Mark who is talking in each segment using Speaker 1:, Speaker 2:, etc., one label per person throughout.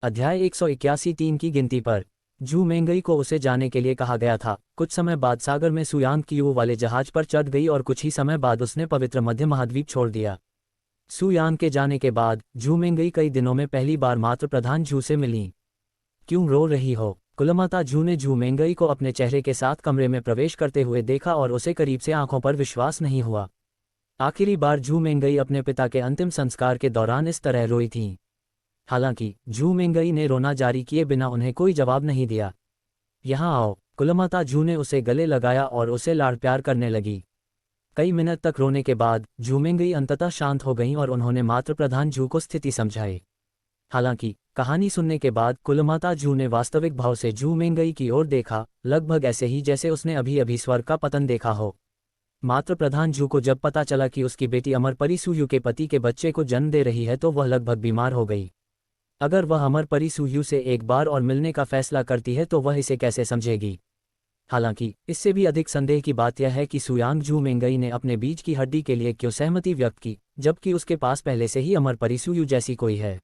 Speaker 1: अध्याय 181 3 की गिनती पर। जू मेंगई को उसे जाने के लिए कहा गया था। कुछ समय बाद सागर में सुयांग कियू वाले जहाज पर चढ़ गई और कुछ ही समय बाद उसने पवित्र मध्य महाद्वीप छोड़ दिया। सुयांग के जाने के बाद जू मेंगई कई दिनों में पहली बार मात्र प्रधान जू से मिली। क्यों रो रही हो? कुलमाता जू ने जू मेंगई को अपने चेहरे के साथ कमरे में प्रवेश करते हुए देखा और उसे करीब से आंखों पर विश्वास नहीं हुआ। आखिरी बार जू मेंगई अपने पिता के अंतिम संस्कार के दौरान इस तरह रोई थी। हालांकि जू मेंगई ने रोना जारी किए बिना उन्हें कोई जवाब नहीं दिया। यहाँ आओ। कुलमाता जू ने उसे गले लगाया और उसे लाड़ प्यार करने लगी। कई मिनट तक रोने के बाद जू मेंगई अंततः शांत हो गईं और उन्होंने मात्र प्रधान जू को स्थिति समझाई। हालांकि कहानी सुनने के बाद कुलमाता जू ने वास्तविक भाव से जू मेंगई की ओर देखा, लगभग ऐसे ही जैसे उसने अभी अभी स्वर्ग का पतन देखा हो। मात्र प्रधान जू को जब पता चला कि उसकी बेटी अमरपरी सुयू के पति के बच्चे को जन्म दे रही है तो वह लगभग बीमार हो गई। अगर वह अमरपरी सुयू से एक बार और मिलने का फैसला करती है तो वह इसे कैसे समझेगी। हालांकि इससे भी अधिक संदेह की बात यह है कि सुयांग जू मेंगई ने अपने बीच की हड्डी के लिए क्यों सहमति व्यक्त की, जबकि उसके पास पहले से ही अमरपरी सुयू जैसी कोई है।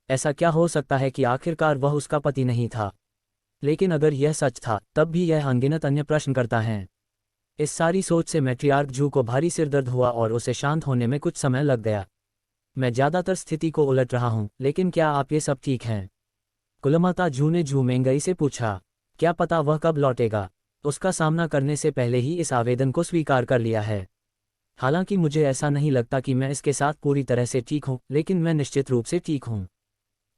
Speaker 1: ऐसा क्या हो सकता है कि आखिरकार वह उसका पति नहीं था? लेकिन अगर यह सच था तब भी यह अनगिनत अन्य प्रश्न करता है। इस सारी सोच से मैट्रियार्क जू को भारी सिरदर्द हुआ और उसे शांत होने में कुछ समय लग गया। मैं ज्यादातर स्थिति को उलट रहा हूं, लेकिन क्या आप ये सब ठीक हैं? कुलमाता जू ने जू मेंगई से पूछा। क्या पता वह कब लौटेगा? उसका सामना करने से पहले ही इस आवेदन को स्वीकार कर लिया है। हालांकि मुझे ऐसा नहीं लगता कि मैं इसके साथ पूरी तरह से ठीक हूं, लेकिन मैं निश्चित रूप से ठीक हूं।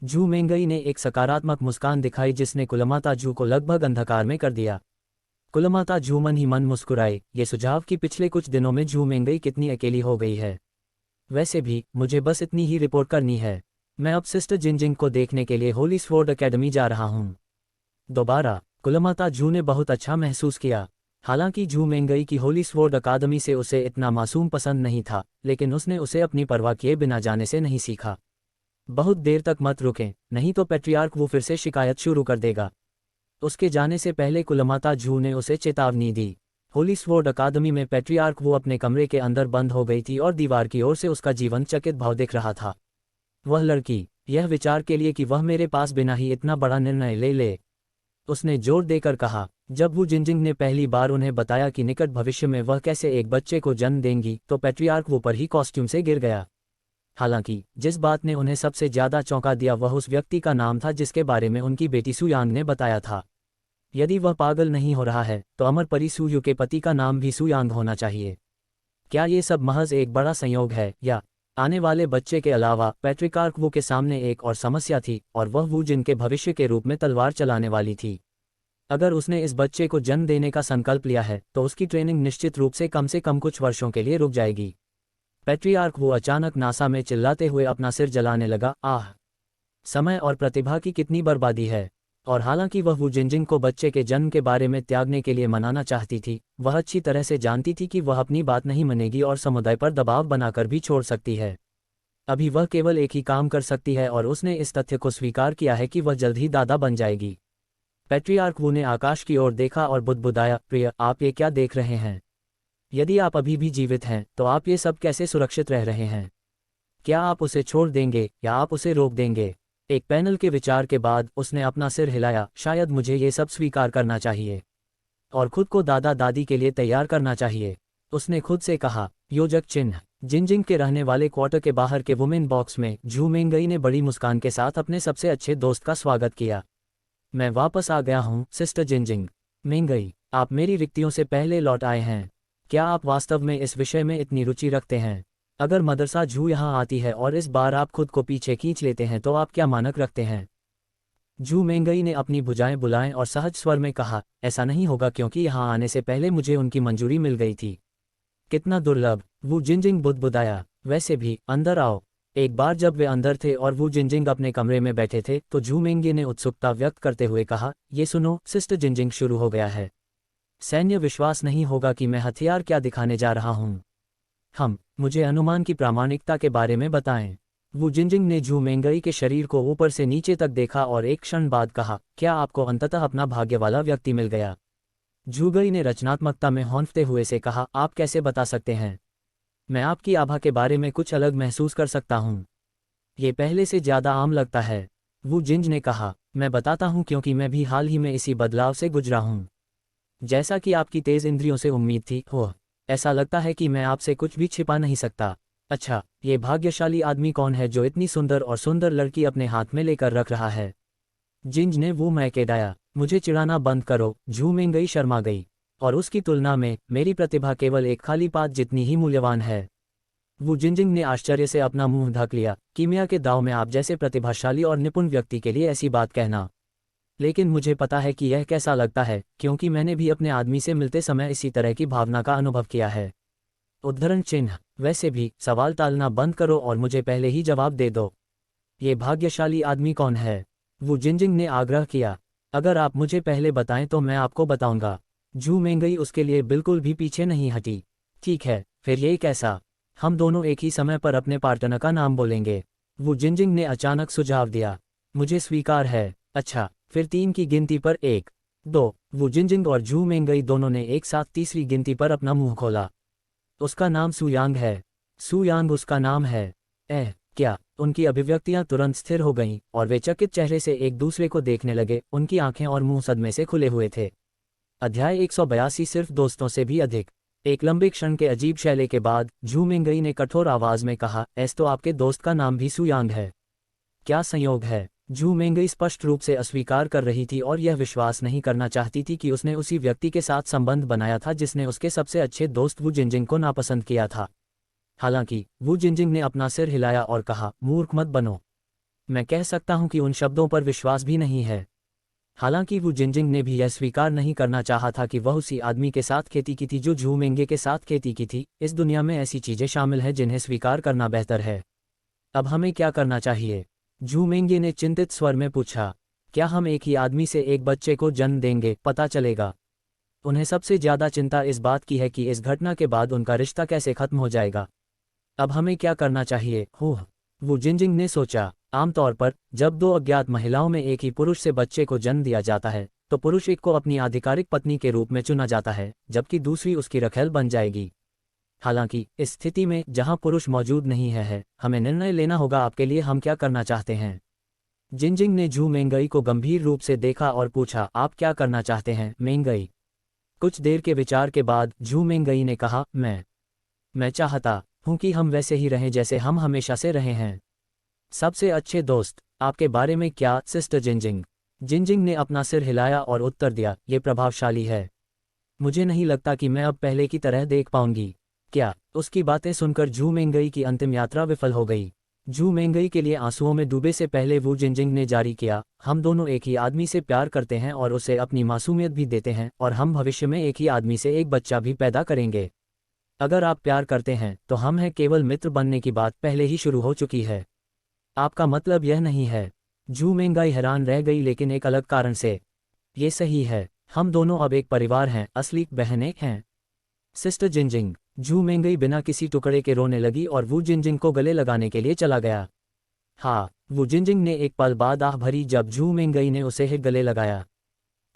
Speaker 1: जू मेंगई ने एक सकारात्मक मुस्कान दिखाई जिसने कुलमाता जू को लगभग अंधकार में कर दिया। कुलमाता जू मन ही मन मुस्कुराए, ये सुझाव कि पिछले कुछ दिनों में जू मेंगई कितनी अकेली हो गई है। वैसे भी मुझे बस इतनी ही रिपोर्ट करनी है। मैं अब सिस्टर जिनजिंग को देखने के लिए होली स्वॉर्ड एकेडमी जा रहा हूँ। दोबारा। कुलमाता जू ने बहुत अच्छा महसूस किया। हालांकि जू मेंगई की होली स्वॉर्ड अकादमी से उसे इतना मासूम पसंद नहीं था, लेकिन उसने उसे अपनी परवाह किए बिना जाने से नहीं सीखा। बहुत देर तक मत रुकें, नहीं तो पैट्रियार्क वो फिर से शिकायत शुरू कर देगा। उसके जाने से पहले कुलमाता जू ने उसे चेतावनी दी। होली स्वॉर्ड अकादमी में पैट्रियार्क वो अपने कमरे के अंदर बंद हो गई थी और दीवार की ओर से उसका जीवन चकित भाव दिख रहा था। वह लड़की, यह विचार के लिए कि वह मेरे पास बिना ही इतना बड़ा निर्णय ले, उसने जोर देकर कहा। जब वू जिनजिंग ने पहली बार उन्हें बताया कि निकट भविष्य में वह कैसे एक बच्चे को जन्म देंगी, तो पैट्रियार्क वो पर ही कॉस्ट्यूम से गिर गया। हालांकि जिस बात ने उन्हें सबसे ज्यादा चौंका दिया वह उस व्यक्ति का नाम था जिसके बारे में उनकी बेटी सुयांग ने बताया था। यदि वह पागल नहीं हो रहा है तो अमरपरी सुयू के पति का नाम भी सुयांग होना चाहिए। क्या ये सब महज एक बड़ा संयोग है, या आने वाले बच्चे के अलावा पैट्रियार्क वू के सामने एक और समस्या थी, और वह वू जिनके भविष्य के रूप में तलवार चलाने वाली थी। अगर उसने इस बच्चे को जन्म देने का संकल्प लिया है तो उसकी ट्रेनिंग निश्चित रूप से कम कुछ वर्षों के लिए रुक जाएगी। पैट्रियार्क वो अचानक नासा में चिल्लाते हुए अपना सिर जलाने लगा। आह, समय और प्रतिभा की कितनी बर्बादी है। और हालांकि वह वू जिनजिंग को बच्चे के जन्म के बारे में त्यागने के लिए मनाना चाहती थी, वह अच्छी तरह से जानती थी कि वह अपनी बात नहीं मानेगी और समुदाय पर दबाव बनाकर भी छोड़ सकती है। अभी वह केवल एक ही काम कर सकती है और उसने इस तथ्य को स्वीकार किया है कि वह जल्द ही दादा बन जाएगी। पैट्रियार्क वू ने आकाश की ओर देखा और बुदबुदाया, प्रिय, आप ये क्या देख रहे हैं? यदि आप अभी भी जीवित हैं तो आप ये सब कैसे सुरक्षित रह रहे हैं? क्या आप उसे छोड़ देंगे या आप उसे रोक देंगे? एक पैनल के विचार के बाद उसने अपना सिर हिलाया। शायद मुझे ये सब स्वीकार करना चाहिए और खुद को दादा दादी के लिए तैयार करना चाहिए, उसने खुद से कहा। योजक चिन्ह। जिनजिंग के रहने वाले क्वार्टर के बाहर के वुमेन बॉक्स में जू मेंगई ने बड़ी मुस्कान के साथ अपने सबसे अच्छे दोस्त का स्वागत किया। मैं वापस आ गया हूँ सिस्टर जिनजिंग। मेंगई, आप मेरी रिक्तियों से पहले लौट आए हैं। क्या आप वास्तव में इस विषय में इतनी रुचि रखते हैं? अगर मदरसा जू यहाँ आती है और इस बार आप खुद को पीछे खींच लेते हैं तो आप क्या मानक रखते हैं? जू मेंगई ने अपनी भुजाएं बुलाएं और सहज स्वर में कहा, ऐसा नहीं होगा क्योंकि यहाँ आने से पहले मुझे उनकी मंजूरी मिल गई थी। कितना दुर्लभ, वू जिनजिंग बुदबुदाया। वैसे भी, अंदर आओ। एक बार जब वे अंदर थे और वू जिनजिंग अपने कमरे में बैठे थे तो जू मेंगी ने उत्सुकता व्यक्त करते हुए कहा, ये सुनो सिस्टर जिनजिंग, शुरू हो गया है। सैन्य विश्वास नहीं होगा कि मैं हथियार क्या दिखाने जा रहा हूँ। मुझे अनुमान की प्रामाणिकता के बारे में बताएं। वू जिनजिंग ने जू मेंगई के शरीर को ऊपर से नीचे तक देखा और एक क्षण बाद कहा, क्या आपको अंततः अपना भाग्य वाला व्यक्ति मिल गया? जूगई ने रचनात्मकता में हौंफते हुए से कहा, आप कैसे बता सकते हैं? मैं आपकी आभा के बारे में कुछ अलग महसूस कर सकता हूँ। ये पहले से ज्यादा आम लगता है। वू जिंज ने कहा, मैं बताता हूँ क्योंकि मैं भी हाल ही में इसी बदलाव से गुजरा हूँ। जैसा कि आपकी तेज इंद्रियों से उम्मीद थी, ऐसा लगता है कि मैं आपसे कुछ भी छिपा नहीं सकता। अच्छा, ये भाग्यशाली आदमी कौन है जो इतनी सुंदर और सुंदर लड़की अपने हाथ में लेकर रख रहा है? जिंज ने वो मैकेडाया, मुझे चिढ़ाना बंद करो। झू मेंगई शर्मा गई। और उसकी तुलना में मेरी प्रतिभा केवल एक खाली पात जितनी ही मूल्यवान है। वू जिंजिंग ने आश्चर्य से अपना मुंह ढक लिया। कीमिया के दाव में आप जैसे प्रतिभाशाली और निपुण व्यक्ति के लिए ऐसी बात कहना। लेकिन मुझे पता है कि यह कैसा लगता है, क्योंकि मैंने भी अपने आदमी से मिलते समय इसी तरह की भावना का अनुभव किया है। उद्धरण चिन्ह। वैसे भी सवाल टालना बंद करो और मुझे पहले ही जवाब दे दो। ये भाग्यशाली आदमी कौन है? वू जिंजिंग ने आग्रह किया। अगर आप मुझे पहले बताएं तो मैं आपको बताऊंगा। झू मेंगई उसके लिए बिल्कुल भी पीछे नहीं हटी। ठीक है, फिर ये कैसा? हम दोनों एक ही समय पर अपने पार्टनर का नाम बोलेंगे। वू जिंजिंग ने अचानक सुझाव दिया। मुझे स्वीकार है। अच्छा, फिर 3 की गिनती पर 1, 2। वू जिंजिंग और झू मेंगई दोनों ने एक साथ तीसरी गिनती पर अपना मुंह खोला। उसका नाम सुयांग है। सुयांग उसका नाम है। क्या? उनकी अभिव्यक्तियां तुरंत स्थिर हो गईं और वे चकित चेहरे से एक दूसरे को देखने लगे। उनकी आंखें और मुंह सदमे से खुले हुए थे। अध्याय 182 सिर्फ दोस्तों से भी अधिक। एक लंबे क्षण के अजीब शैले के बाद झू मेंगई ने कठोर आवाज में कहा, ऐस तो आपके दोस्त का नाम भी सुयांग है। क्या संयोग है? झू मेंगई स्पष्ट रूप से अस्वीकार कर रही थी और यह विश्वास नहीं करना चाहती थी कि उसने उसी व्यक्ति के साथ संबंध बनाया था जिसने उसके सबसे अच्छे दोस्त वू जिंजिंग को नापसंद किया था। हालांकि वू जिंजिंग ने अपना सिर हिलाया और कहा, मूर्ख मत बनो। मैं कह सकता हूं कि उन शब्दों पर विश्वास भी नहीं है। हालांकि वू जिंजिंग ने भी यह स्वीकार नहीं करना चाहा था कि वह उसी आदमी के साथ खेती की थी जो झू मेंगे के साथ खेती की थी। इस दुनिया में ऐसी चीजें शामिल हैं जिन्हें स्वीकार करना बेहतर है। अब हमें क्या करना चाहिए? झू मेंगे ने चिंतित स्वर में पूछा। क्या हम एक ही आदमी से एक बच्चे को जन्म देंगे, पता चलेगा? उन्हें सबसे ज्यादा चिंता इस बात की है कि इस घटना के बाद उनका रिश्ता कैसे खत्म हो जाएगा। अब हमें क्या करना चाहिए? वू जिंजिंग ने सोचा। आमतौर पर जब 2 अज्ञात महिलाओं में एक ही पुरुष से बच्चे को जन्म दिया जाता है तो पुरुष एक को अपनी आधिकारिक पत्नी के रूप में चुना जाता है, जबकि दूसरी उसकी रखैल बन जाएगी। हालांकि इस स्थिति में जहां पुरुष मौजूद नहीं है, हमें निर्णय लेना होगा आपके लिए हम क्या करना चाहते हैं। जिंजिंग ने झू मेंगई को गंभीर रूप से देखा और पूछा, आप क्या करना चाहते हैं मेंगई? कुछ देर के विचार के बाद झू मेंगई ने कहा, मैं चाहता हूं कि हम वैसे ही रहें जैसे हम हमेशा से रहे हैं। सबसे अच्छे दोस्त, आपके बारे में क्या सिस्टर जिंजिंग? जिंजिंग ने अपना सिर हिलाया और उत्तर दिया, ये प्रभावशाली है। मुझे नहीं लगता कि मैं अब पहले की तरह देख पाऊंगी। क्या? उसकी बातें सुनकर झू मेंगई की अंतिम यात्रा विफल हो गई। झू मेंगई के लिए आंसुओं में डूबे से पहले वू जिंजिंग ने जारी किया, हम दोनों एक ही आदमी से प्यार करते हैं और उसे अपनी मासूमियत भी देते हैं और हम भविष्य में एक ही आदमी से एक बच्चा भी पैदा करेंगे। अगर आप प्यार करते हैं तो हम हैं, केवल मित्र बनने की बात पहले ही शुरू हो चुकी है। आपका मतलब यह नहीं है? झू मेंगई हैरान रह गई, लेकिन एक अलग कारण से। ये सही है, हम दोनों अब एक परिवार हैं, असली बहनें हैं। सिस्टर जिंजिंग। झू मेंगई बिना किसी टुकड़े के रोने लगी और वू जिंजिंग को गले लगाने के लिए चला गया। हाँ, वू जिंजिंग ने एक पल बाद आह भरी जब झू मेंगई ने उसे गले लगाया।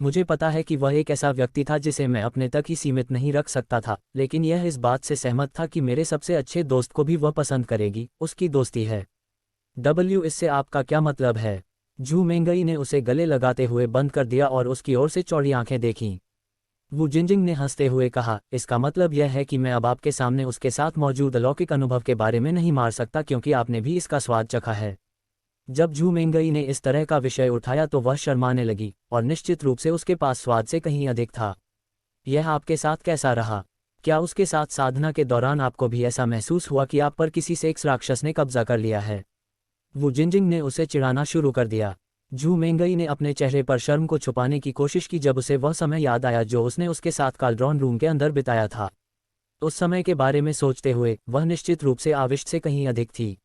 Speaker 1: मुझे पता है कि वह एक ऐसा व्यक्ति था जिसे मैं अपने तक ही सीमित नहीं रख सकता था, लेकिन यह इस बात से सहमत था कि मेरे सबसे अच्छे दोस्त को भी वह पसंद करेगी। उसकी दोस्ती है। इससे आपका क्या मतलब है? झू मेंगई ने उसे गले लगाते हुए बंद कर दिया और उसकी ओर से चौड़ी आंखें देखीं। वू जिंजिंग ने हंसते हुए कहा, इसका मतलब यह है कि मैं अब आपके सामने उसके साथ मौजूद अलौकिक अनुभव के बारे में नहीं मार सकता, क्योंकि आपने भी इसका स्वाद चखा है। जब झू मेंगई ने इस तरह का विषय उठाया तो वह शर्माने लगी, और निश्चित रूप से उसके पास स्वाद से कहीं अधिक था। यह आपके साथ कैसा रहा? क्या उसके साथ साधना के दौरान आपको भी ऐसा महसूस हुआ कि आप पर किसी सेक्स राक्षस ने कब्जा कर लिया है? वू जिंजिंग ने उसे चिढ़ाना शुरू कर दिया। झू मेंगई ने अपने चेहरे पर शर्म को छुपाने की कोशिश की जब उसे वह समय याद आया जो उसने उसके साथ काल्ड्रॉन रूम के अंदर बिताया था। उस समय के बारे में सोचते हुए वह निश्चित रूप से आविष्ट से कहीं अधिक थी।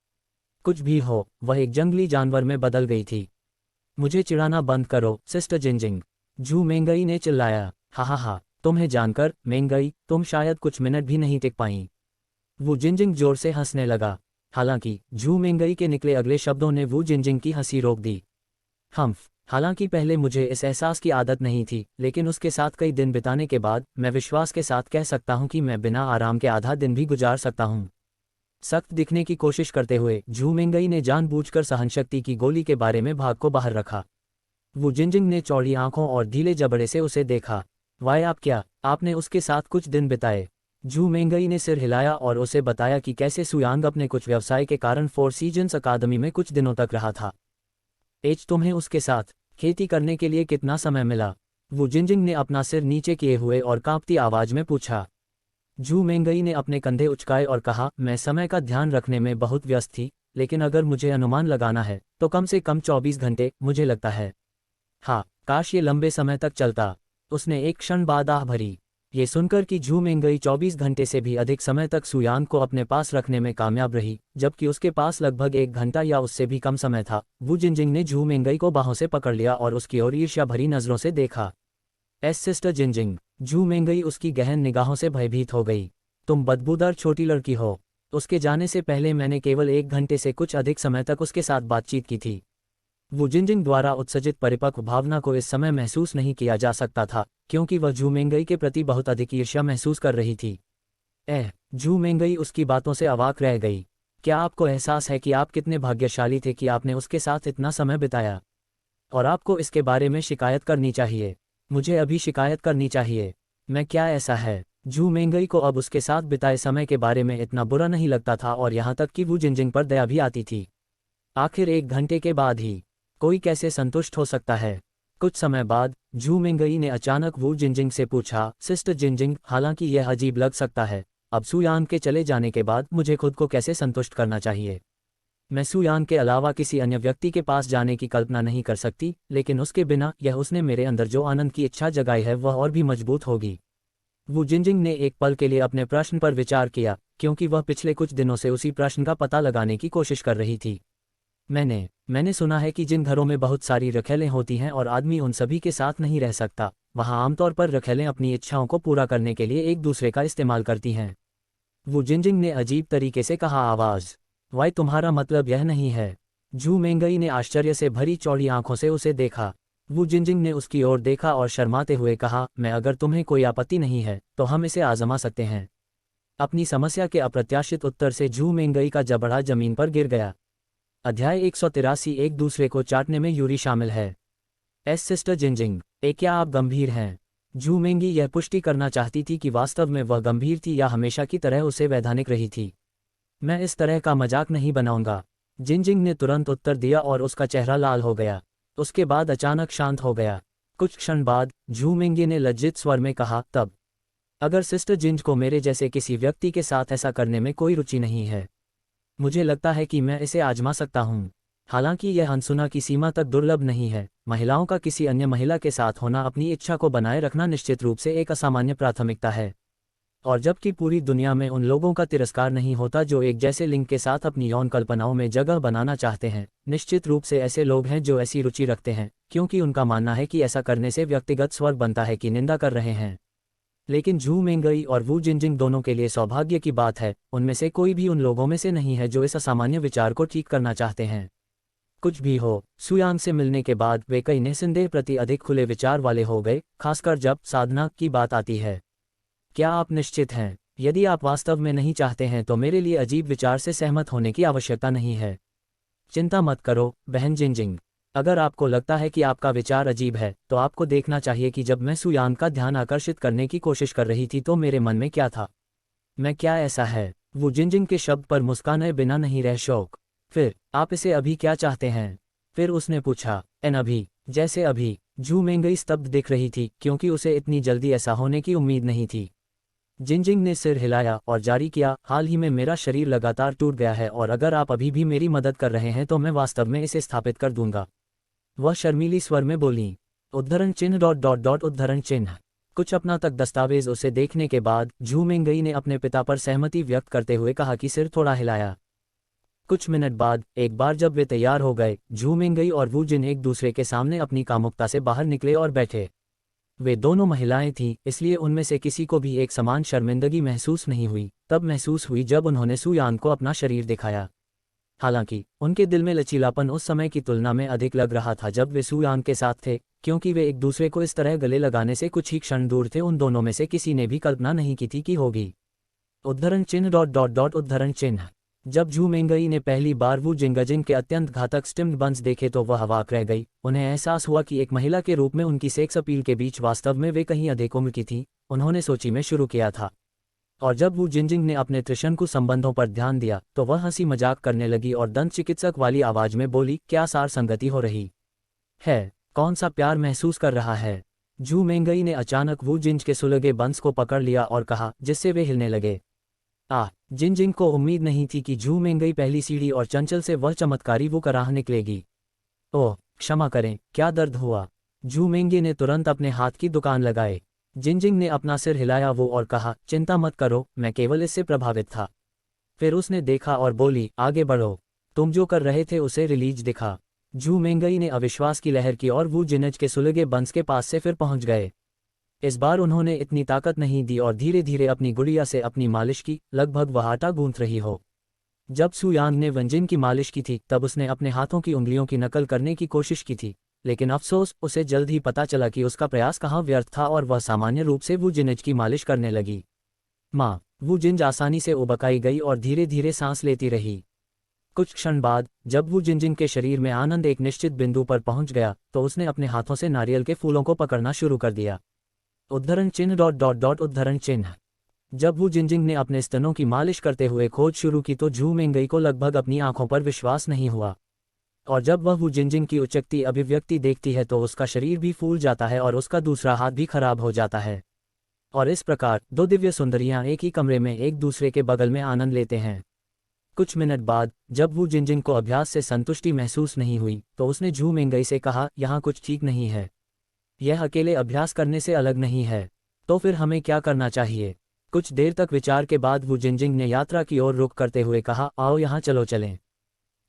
Speaker 1: कुछ भी हो, वह एक जंगली जानवर में बदल गई थी। मुझे चिढ़ाना बंद करो सिस्टर जिंजिंग, झू मेंगई ने चिल्लाया। हा, तुम्हें जानकर मेंगई, तुम शायद कुछ मिनट भी नहीं टिक पाईं। वू जिंजिंग जोर से हंसने लगा। हालांकि झू मेंगई के निकले अगले शब्दों ने वू जिंजिंग की हंसी रोक दी। हालांकि पहले मुझे इस एहसास की आदत नहीं थी, लेकिन उसके साथ कई दिन बिताने के बाद मैं विश्वास के साथ कह सकता हूं कि मैं बिना आराम के आधा दिन भी गुजार सकता हूं। सख्त दिखने की कोशिश करते हुए झू मेंगई ने जानबूझकर सहनशक्ति की गोली के बारे में भाग को बाहर रखा। वू जिनजिंग ने चौड़ी आंखों और ढीले जबड़े से उसे देखा। वाय आप क्या, आपने उसके साथ कुछ दिन बिताए? झू मेंगई ने सिर हिलाया और उसे बताया कि कैसे सुयांग अपने कुछ व्यवसाय के कारण फोर सीजन्स अकादमी में कुछ दिनों तक रहा था। तुम्हें उसके साथ खेती करने के लिए कितना समय मिला? वू जिनजिंग ने अपना सिर नीचे किए हुए और कांपती आवाज में पूछा। झू मेंगई ने अपने कंधे उचकाए और कहा, मैं समय का ध्यान रखने में बहुत व्यस्त थी, लेकिन अगर मुझे अनुमान लगाना है तो कम से कम 24 घंटे मुझे लगता है। हाँ, काश ये लंबे समय तक चलता। उसने एक क्षण बाद आह भरी। ये सुनकर कि झू मेंगई 24 घंटे से भी अधिक समय तक सुयांग को अपने पास रखने में कामयाब रही, जबकि उसके पास लगभग 1 घंटा या उससे भी कम समय था, वू जिनजिंग ने झू मेंगई को बाहों से पकड़ लिया और उसकी ओर ईर्ष्या भरी नजरों से देखा। सिस्टर जिनजिंग। झू मेंगई उसकी गहन निगाहों से भयभीत हो गई। तुम बदबूदार छोटी लड़की हो। उसके जाने से पहले मैंने केवल 1 घंटे से कुछ अधिक समय तक उसके साथ बातचीत की थी। वू जिनजिंग द्वारा उत्सर्जित परिपक्व भावना को इस समय महसूस नहीं किया जा सकता था, क्योंकि वह झू मेंगई के प्रति बहुत अधिक ईर्ष्या महसूस कर रही थी। झू मेंगई उसकी बातों से अवाक रह गई। क्या आपको एहसास है कि आप कितने भाग्यशाली थे कि आपने उसके साथ इतना समय बिताया? और आपको इसके बारे में शिकायत करनी चाहिए। मुझे अभी शिकायत करनी चाहिए। मैं क्या ऐसा है? झू मेंगई को अब उसके साथ बिताए समय के बारे में इतना बुरा नहीं लगता था और यहाँ तक कि वू जिनजिंग पर दया भी आती थी। आखिर 1 घंटे के बाद ही कोई कैसे संतुष्ट हो सकता है? कुछ समय बाद झू मेंगई ने अचानक वू जिनजिंग से पूछा, सिस्टर जिनजिंग, हालांकि यह अजीब लग सकता है, अब सुयांग के चले जाने के बाद मुझे खुद को कैसे संतुष्ट करना चाहिए? मैं सुयांग के अलावा किसी अन्य व्यक्ति के पास जाने की कल्पना नहीं कर सकती, लेकिन उसके बिना यह उसने मेरे अंदर जो आनंद की इच्छा जगाई है वह और भी मजबूत होगी। वू जिनजिंग ने एक पल के लिए अपने प्रश्न पर विचार किया, क्योंकि वह पिछले कुछ दिनों से उसी प्रश्न का पता लगाने की कोशिश कर रही थी। मैंने सुना है कि जिन घरों में बहुत सारी रखेलें होती हैं और आदमी उन सभी के साथ नहीं रह सकता, वहाँ आमतौर पर रखेलें अपनी इच्छाओं को पूरा करने के लिए एक दूसरे का इस्तेमाल करती हैं। वू जिनजिंग ने अजीब तरीके से कहा। आवाज़। वाई, तुम्हारा मतलब यह नहीं है? झू मेंगई ने आश्चर्य से भरी चौड़ी आंखों से उसे देखा। वू जिनजिंग ने उसकी ओर देखा और शर्माते हुए कहा, मैं अगर तुम्हें कोई आपत्ति नहीं है तो हम इसे आजमा सकते हैं। अपनी समस्या के अप्रत्याशित उत्तर से झू मेंगई का जबड़ा जमीन पर गिर गया। अध्याय 183। एक दूसरे को चाटने में यूरी शामिल है। सिस्टर जिनजिंग, क्या आप गंभीर हैं? झू मेंगी यह पुष्टि करना चाहती थी कि वास्तव में वह गंभीर थी या हमेशा की तरह उसे वैधानिक रही थी। मैं इस तरह का मजाक नहीं बनाऊंगा, जिनजिंग ने तुरंत उत्तर दिया और उसका चेहरा लाल हो गया। उसके बाद अचानक शांत हो गया। कुछ क्षण बाद झू मेंगी ने लज्जित स्वर में कहा, तब अगर सिस्टर जिंज को मेरे जैसे किसी व्यक्ति के साथ ऐसा करने में कोई रुचि नहीं है, मुझे लगता है कि मैं इसे आजमा सकता हूँ। हालांकि यह अनसुना की सीमा तक दुर्लभ नहीं है। महिलाओं का किसी अन्य महिला के साथ होना अपनी इच्छा को बनाए रखना निश्चित रूप से एक असामान्य प्राथमिकता है, और जबकि पूरी दुनिया में उन लोगों का तिरस्कार नहीं होता जो एक जैसे लिंग के साथ अपनी यौन कल्पनाओं में जगह बनाना चाहते हैं, निश्चित रूप से ऐसे लोग हैं जो ऐसी रुचि रखते हैं, क्योंकि उनका मानना है कि ऐसा करने से व्यक्तिगत स्वर बनता है कि निंदा कर रहे हैं। लेकिन झू मेंगई और वू जिनजिंग दोनों के लिए सौभाग्य की बात है, उनमें से कोई भी उन लोगों में से नहीं है जो इस असामान्य विचार को ठीक करना चाहते हैं। कुछ भी हो, सुयांग से मिलने के बाद वे कई निस्संदेह प्रति अधिक खुले विचार वाले हो गए, खासकर जब साधना की बात आती है। क्या आप निश्चित हैं? यदि आप वास्तव में नहीं चाहते हैं तो मेरे लिए अजीब विचार से सहमत होने की आवश्यकता नहीं है। चिंता मत करो बहन जिनजिंग, अगर आपको लगता है कि आपका विचार अजीब है तो आपको देखना चाहिए कि जब मैं सुयांग का ध्यान आकर्षित करने की कोशिश कर रही थी तो मेरे मन में क्या था। मैं क्या ऐसा है? वो जिनजिंग के शब्द पर मुस्काने बिना नहीं रह शौक। फिर आप इसे अभी क्या चाहते हैं? फिर उसने पूछा। अभी? जैसे अभी? झू मेंगई स्तब्ध दिख रही थी, क्योंकि उसे इतनी जल्दी ऐसा होने की उम्मीद नहीं थी। जिनजिंग ने सिर हिलाया और जारी किया, हाल ही में मेरा शरीर लगातार टूट गया है और अगर आप अभी भी मेरी मदद कर रहे हैं तो मैं वास्तव में इसे स्थापित कर दूंगा। वह शर्मीली स्वर में बोली। उद्धरण चिन्ह। कुछ अपना तक दस्तावेज उसे देखने के बाद झू मेंगई ने अपने पिता पर सहमति व्यक्त करते हुए कहा कि सिर थोड़ा हिलाया। कुछ मिनट बाद एक बार जब वे तैयार हो गए, झू मेंगई और वू जिन एक दूसरे के सामने अपनी कामुकता से बाहर निकले और बैठे। वे दोनों महिलाएं थीं, इसलिए उनमें से किसी को भी एक समान शर्मिंदगी महसूस नहीं हुई। तब महसूस हुई जब उन्होंने सुयांग को अपना शरीर दिखाया। हालांकि उनके दिल में लचीलापन उस समय की तुलना में अधिक लग रहा था जब वे सुयांग के साथ थे, क्योंकि वे एक दूसरे को इस तरह गले लगाने से कुछ ही क्षण दूर थे। उन दोनों में से किसी ने भी कल्पना नहीं की थी कि होगी। उद्धरण चिन्ह। जब झू मेंगई ने पहली बार वू जिंगजिंग के अत्यंत घातक स्टिम्ड बंस देखे तो वह अवाक रह गई। उन्हें एहसास हुआ कि एक महिला के रूप में उनकी सेक्स अपील के बीच वास्तव में वे कहीं अधिक उम्र की थी। उन्होंने सोची में शुरू किया था, और जब वू जिंजिंग ने अपने त्रिशंकु संबंधों पर ध्यान दिया तो वह हंसी मजाक करने लगी और दंत चिकित्सक वाली आवाज में बोली, क्या सार संगति हो रही है, कौन सा प्यार महसूस कर रहा है। झू मेंगई ने अचानक वू जिंज के सुलगे बंस को पकड़ लिया और कहा, जिससे वे हिलने लगे। जिंजिंग को उम्मीद नहीं थी कि झू मेंगई पहली सीढ़ी और चंचल से वह चमत्कारी वो कराह निकलेगी। ओह क्षमा करें, क्या दर्द हुआ। झू मेंगे ने तुरंत अपने हाथ की दुकान लगाए। जिंजिंग ने अपना सिर हिलाया वो और कहा, चिंता मत करो, मैं केवल इससे प्रभावित था। फिर उसने देखा और बोली, आगे बढ़ो, तुम जो कर रहे थे उसे रिलीज दिखा। झू मेंगई ने अविश्वास की लहर की और वू जिनज के सुलगे बंस के पास से फिर पहुंच गए। इस बार उन्होंने इतनी ताकत नहीं दी और धीरे धीरे अपनी गुड़िया से अपनी मालिश की, लगभग वह आटा गूंथ रही हो। जब सुयांग ने वंजिन की मालिश की थी तब उसने अपने हाथों की उंगलियों की नकल करने की कोशिश की थी, लेकिन अफसोस उसे जल्द ही पता चला कि उसका प्रयास कहाँ व्यर्थ था और वह सामान्य रूप से वू जिनज की मालिश करने लगी। माँ, वू जिंज आसानी से उबकाई गई और धीरे धीरे सांस लेती रही। कुछ क्षण बाद जब वू जिंजिंग के शरीर में आनंद एक निश्चित बिंदु पर पहुंच गया तो उसने अपने हाथों से नारियल के फूलों को पकड़ना शुरू कर दिया। उद्धरण चिन्ह ... उद्धरण चिन्ह। जब वू जिंजिंग ने अपने स्तनों की मालिश करते हुए खोज शुरू की तो झू मेंगई को लगभग अपनी आंखों पर विश्वास नहीं हुआ। और जब वह वू जिंजिंग की उचकती अभिव्यक्ति देखती है तो उसका शरीर भी फूल जाता है और उसका दूसरा हाथ भी खराब हो जाता है। और इस प्रकार दो दिव्य सुंदरियां एक ही कमरे में एक दूसरे के बगल में आनंद लेते हैं। कुछ मिनट बाद जब वू जिंजिंग को अभ्यास से संतुष्टि महसूस नहीं हुई तो उसने झू मेंगई से कहा, यहाँ कुछ ठीक नहीं है, यह अकेले अभ्यास करने से अलग नहीं है, तो फिर हमें क्या करना चाहिए। कुछ देर तक विचार के बाद वू जिंजिंग ने यात्रा की ओर रुख करते हुए कहा, आओ यहाँ चलो चलें।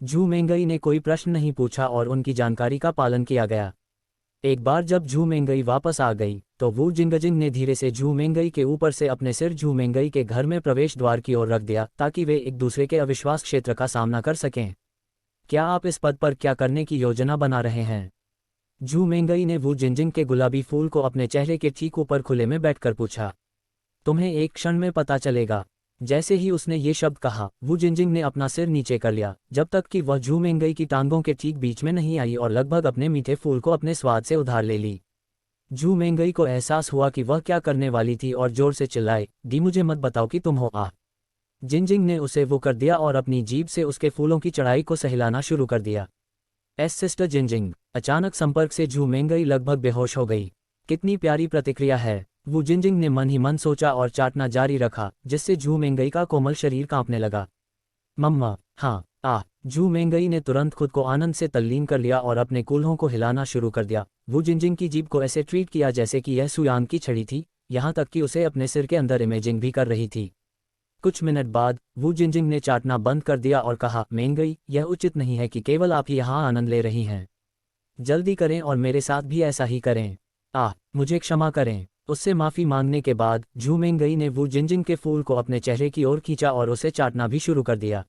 Speaker 1: झू मेंगई ने कोई प्रश्न नहीं पूछा और उनकी जानकारी का पालन किया गया। एक बार जब झू मेंगई वापस आ गई तो वू जिंगजिंग ने धीरे से झू मेंगई के ऊपर से अपने सिर झू मेंगई के घर में प्रवेश द्वार की ओर रख दिया ताकि वे एक दूसरे के अविश्वास क्षेत्र का सामना कर सकें। क्या आप इस पद पर क्या करने की योजना बना रहे हैं? झू मेंगई ने वू जिंजिंग के गुलाबी फूल को अपने चेहरे के ठीक ऊपर खुले में बैठकर पूछा। तुम्हें एक क्षण में पता चलेगा। जैसे ही उसने ये शब्द कहा वू जिंजिंग ने अपना सिर नीचे कर लिया जब तक कि वह झू मेंगई की टांगों के ठीक बीच में नहीं आई और लगभग अपने मीठे फूल को अपने स्वाद से उधार ले ली। झू मेंगई को एहसास हुआ कि वह क्या करने वाली थी और जोर से चिल्लाई, दी मुझे मत बताओ कि तुम हो। जिंजिंग ने उसे वो कर दिया और अपनी जीभ से उसके फूलों की चढ़ाई को सहलाना शुरू कर दिया। सिस्टर जिंजिंग। अचानक संपर्क से झू मेंगई लगभग बेहोश हो गई। कितनी प्यारी प्रतिक्रिया है, वू जिंजिंग ने मन ही मन सोचा और चाटना जारी रखा जिससे झू मेंगई का कोमल शरीर कांपने लगा। मम्मा, हाँ। झू मेंगई ने तुरंत खुद को आनंद से तल्लीन कर लिया और अपने कूल्हों को हिलाना शुरू कर दिया। वू जिंजिंग की जीभ को ऐसे ट्रीट किया जैसे कि यह सुयांग की छड़ी थी, यहाँ तक कि उसे अपने सिर के अंदर इमेजिंग भी कर रही थी। कुछ मिनट बाद वू जिंजिंग ने चाटना बंद कर दिया और कहा, मेंगई, यह उचित नहीं है कि केवल आप ही यहाँ आनंद ले रही हैं। जल्दी करें और मेरे साथ भी ऐसा ही करें। मुझे क्षमा करें। उससे माफ़ी मांगने के बाद झू मेंगई ने वू जिंजिंग के फूल को अपने चेहरे की ओर खींचा और उसे चाटना भी शुरू कर दिया।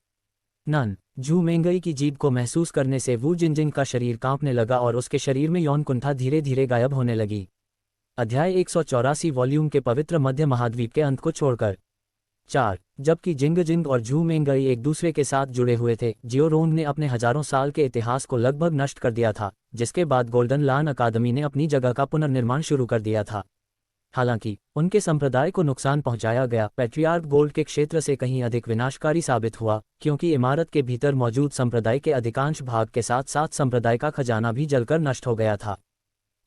Speaker 1: झू मेंगई की जीभ को महसूस करने से वू जिंजिंग का शरीर कांपने लगा और उसके शरीर में यौन कुंठा धीरे धीरे गायब होने लगी। अध्याय 184 वॉल्यूम के पवित्र मध्य महाद्वीप के अंत को छोड़कर 4। जबकि जिंगजिंग और झू मेंगई एक दूसरे के साथ जुड़े हुए थे, जियोरोंग ने अपने हजारों साल के इतिहास को लगभग नष्ट कर दिया था, जिसके बाद गोल्डन लान अकादमी ने अपनी जगह का पुनर्निर्माण शुरू कर दिया था। हालांकि उनके संप्रदाय को नुकसान पहुंचाया गया, पैट्रियार्क गोल्ड के क्षेत्र से कहीं अधिक विनाशकारी साबित हुआ, क्योंकि इमारत के भीतर मौजूद संप्रदाय के अधिकांश भाग के साथ साथ संप्रदाय का खजाना भी जलकर नष्ट हो गया था।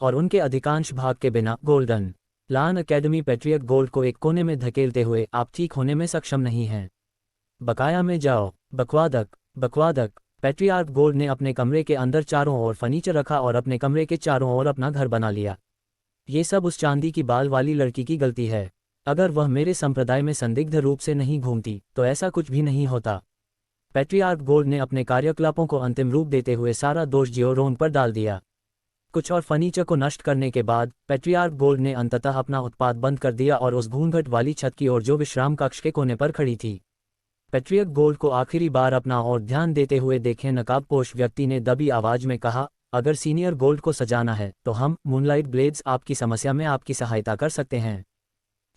Speaker 1: और उनके अधिकांश भाग के बिना गोल्डन लान अकेडमी पैट्रियट गोल्ड को एक कोने में धकेलते हुए आप ठीक होने में सक्षम नहीं हैं। बकाया में जाओ। बकवादक। पैट्रियार्क गोल्ड ने अपने कमरे के अंदर चारों ओर फर्नीचर रखा और अपने कमरे के चारों ओर अपना घर बना लिया। ये सब उस चांदी की बाल वाली लड़की की गलती है। अगर वह मेरे संप्रदाय में संदिग्ध रूप से नहीं घूमती तो ऐसा कुछ भी नहीं होता। पैट्रियार्क गोल्ड ने अपने कार्यकलापों को अंतिम रूप देते हुए सारा दोष जियोरोंग पर डाल दिया। कुछ और फर्नीचर को नष्ट करने के बाद पैट्रियार्क गोल्ड ने अंततः अपना उत्पाद बंद कर दिया और उस घूंघट वाली छत की ओर जो विश्राम कक्ष के कोने पर खड़ी थी। पैट्रियट गोल्ड को आखिरी बार अपना और ध्यान देते हुए देखें नकाबपोश व्यक्ति ने दबी आवाज में कहा, अगर सीनियर गोल्ड को सजाना है तो हम मूनलाइट ब्लेड्स आपकी समस्या में आपकी सहायता कर सकते हैं।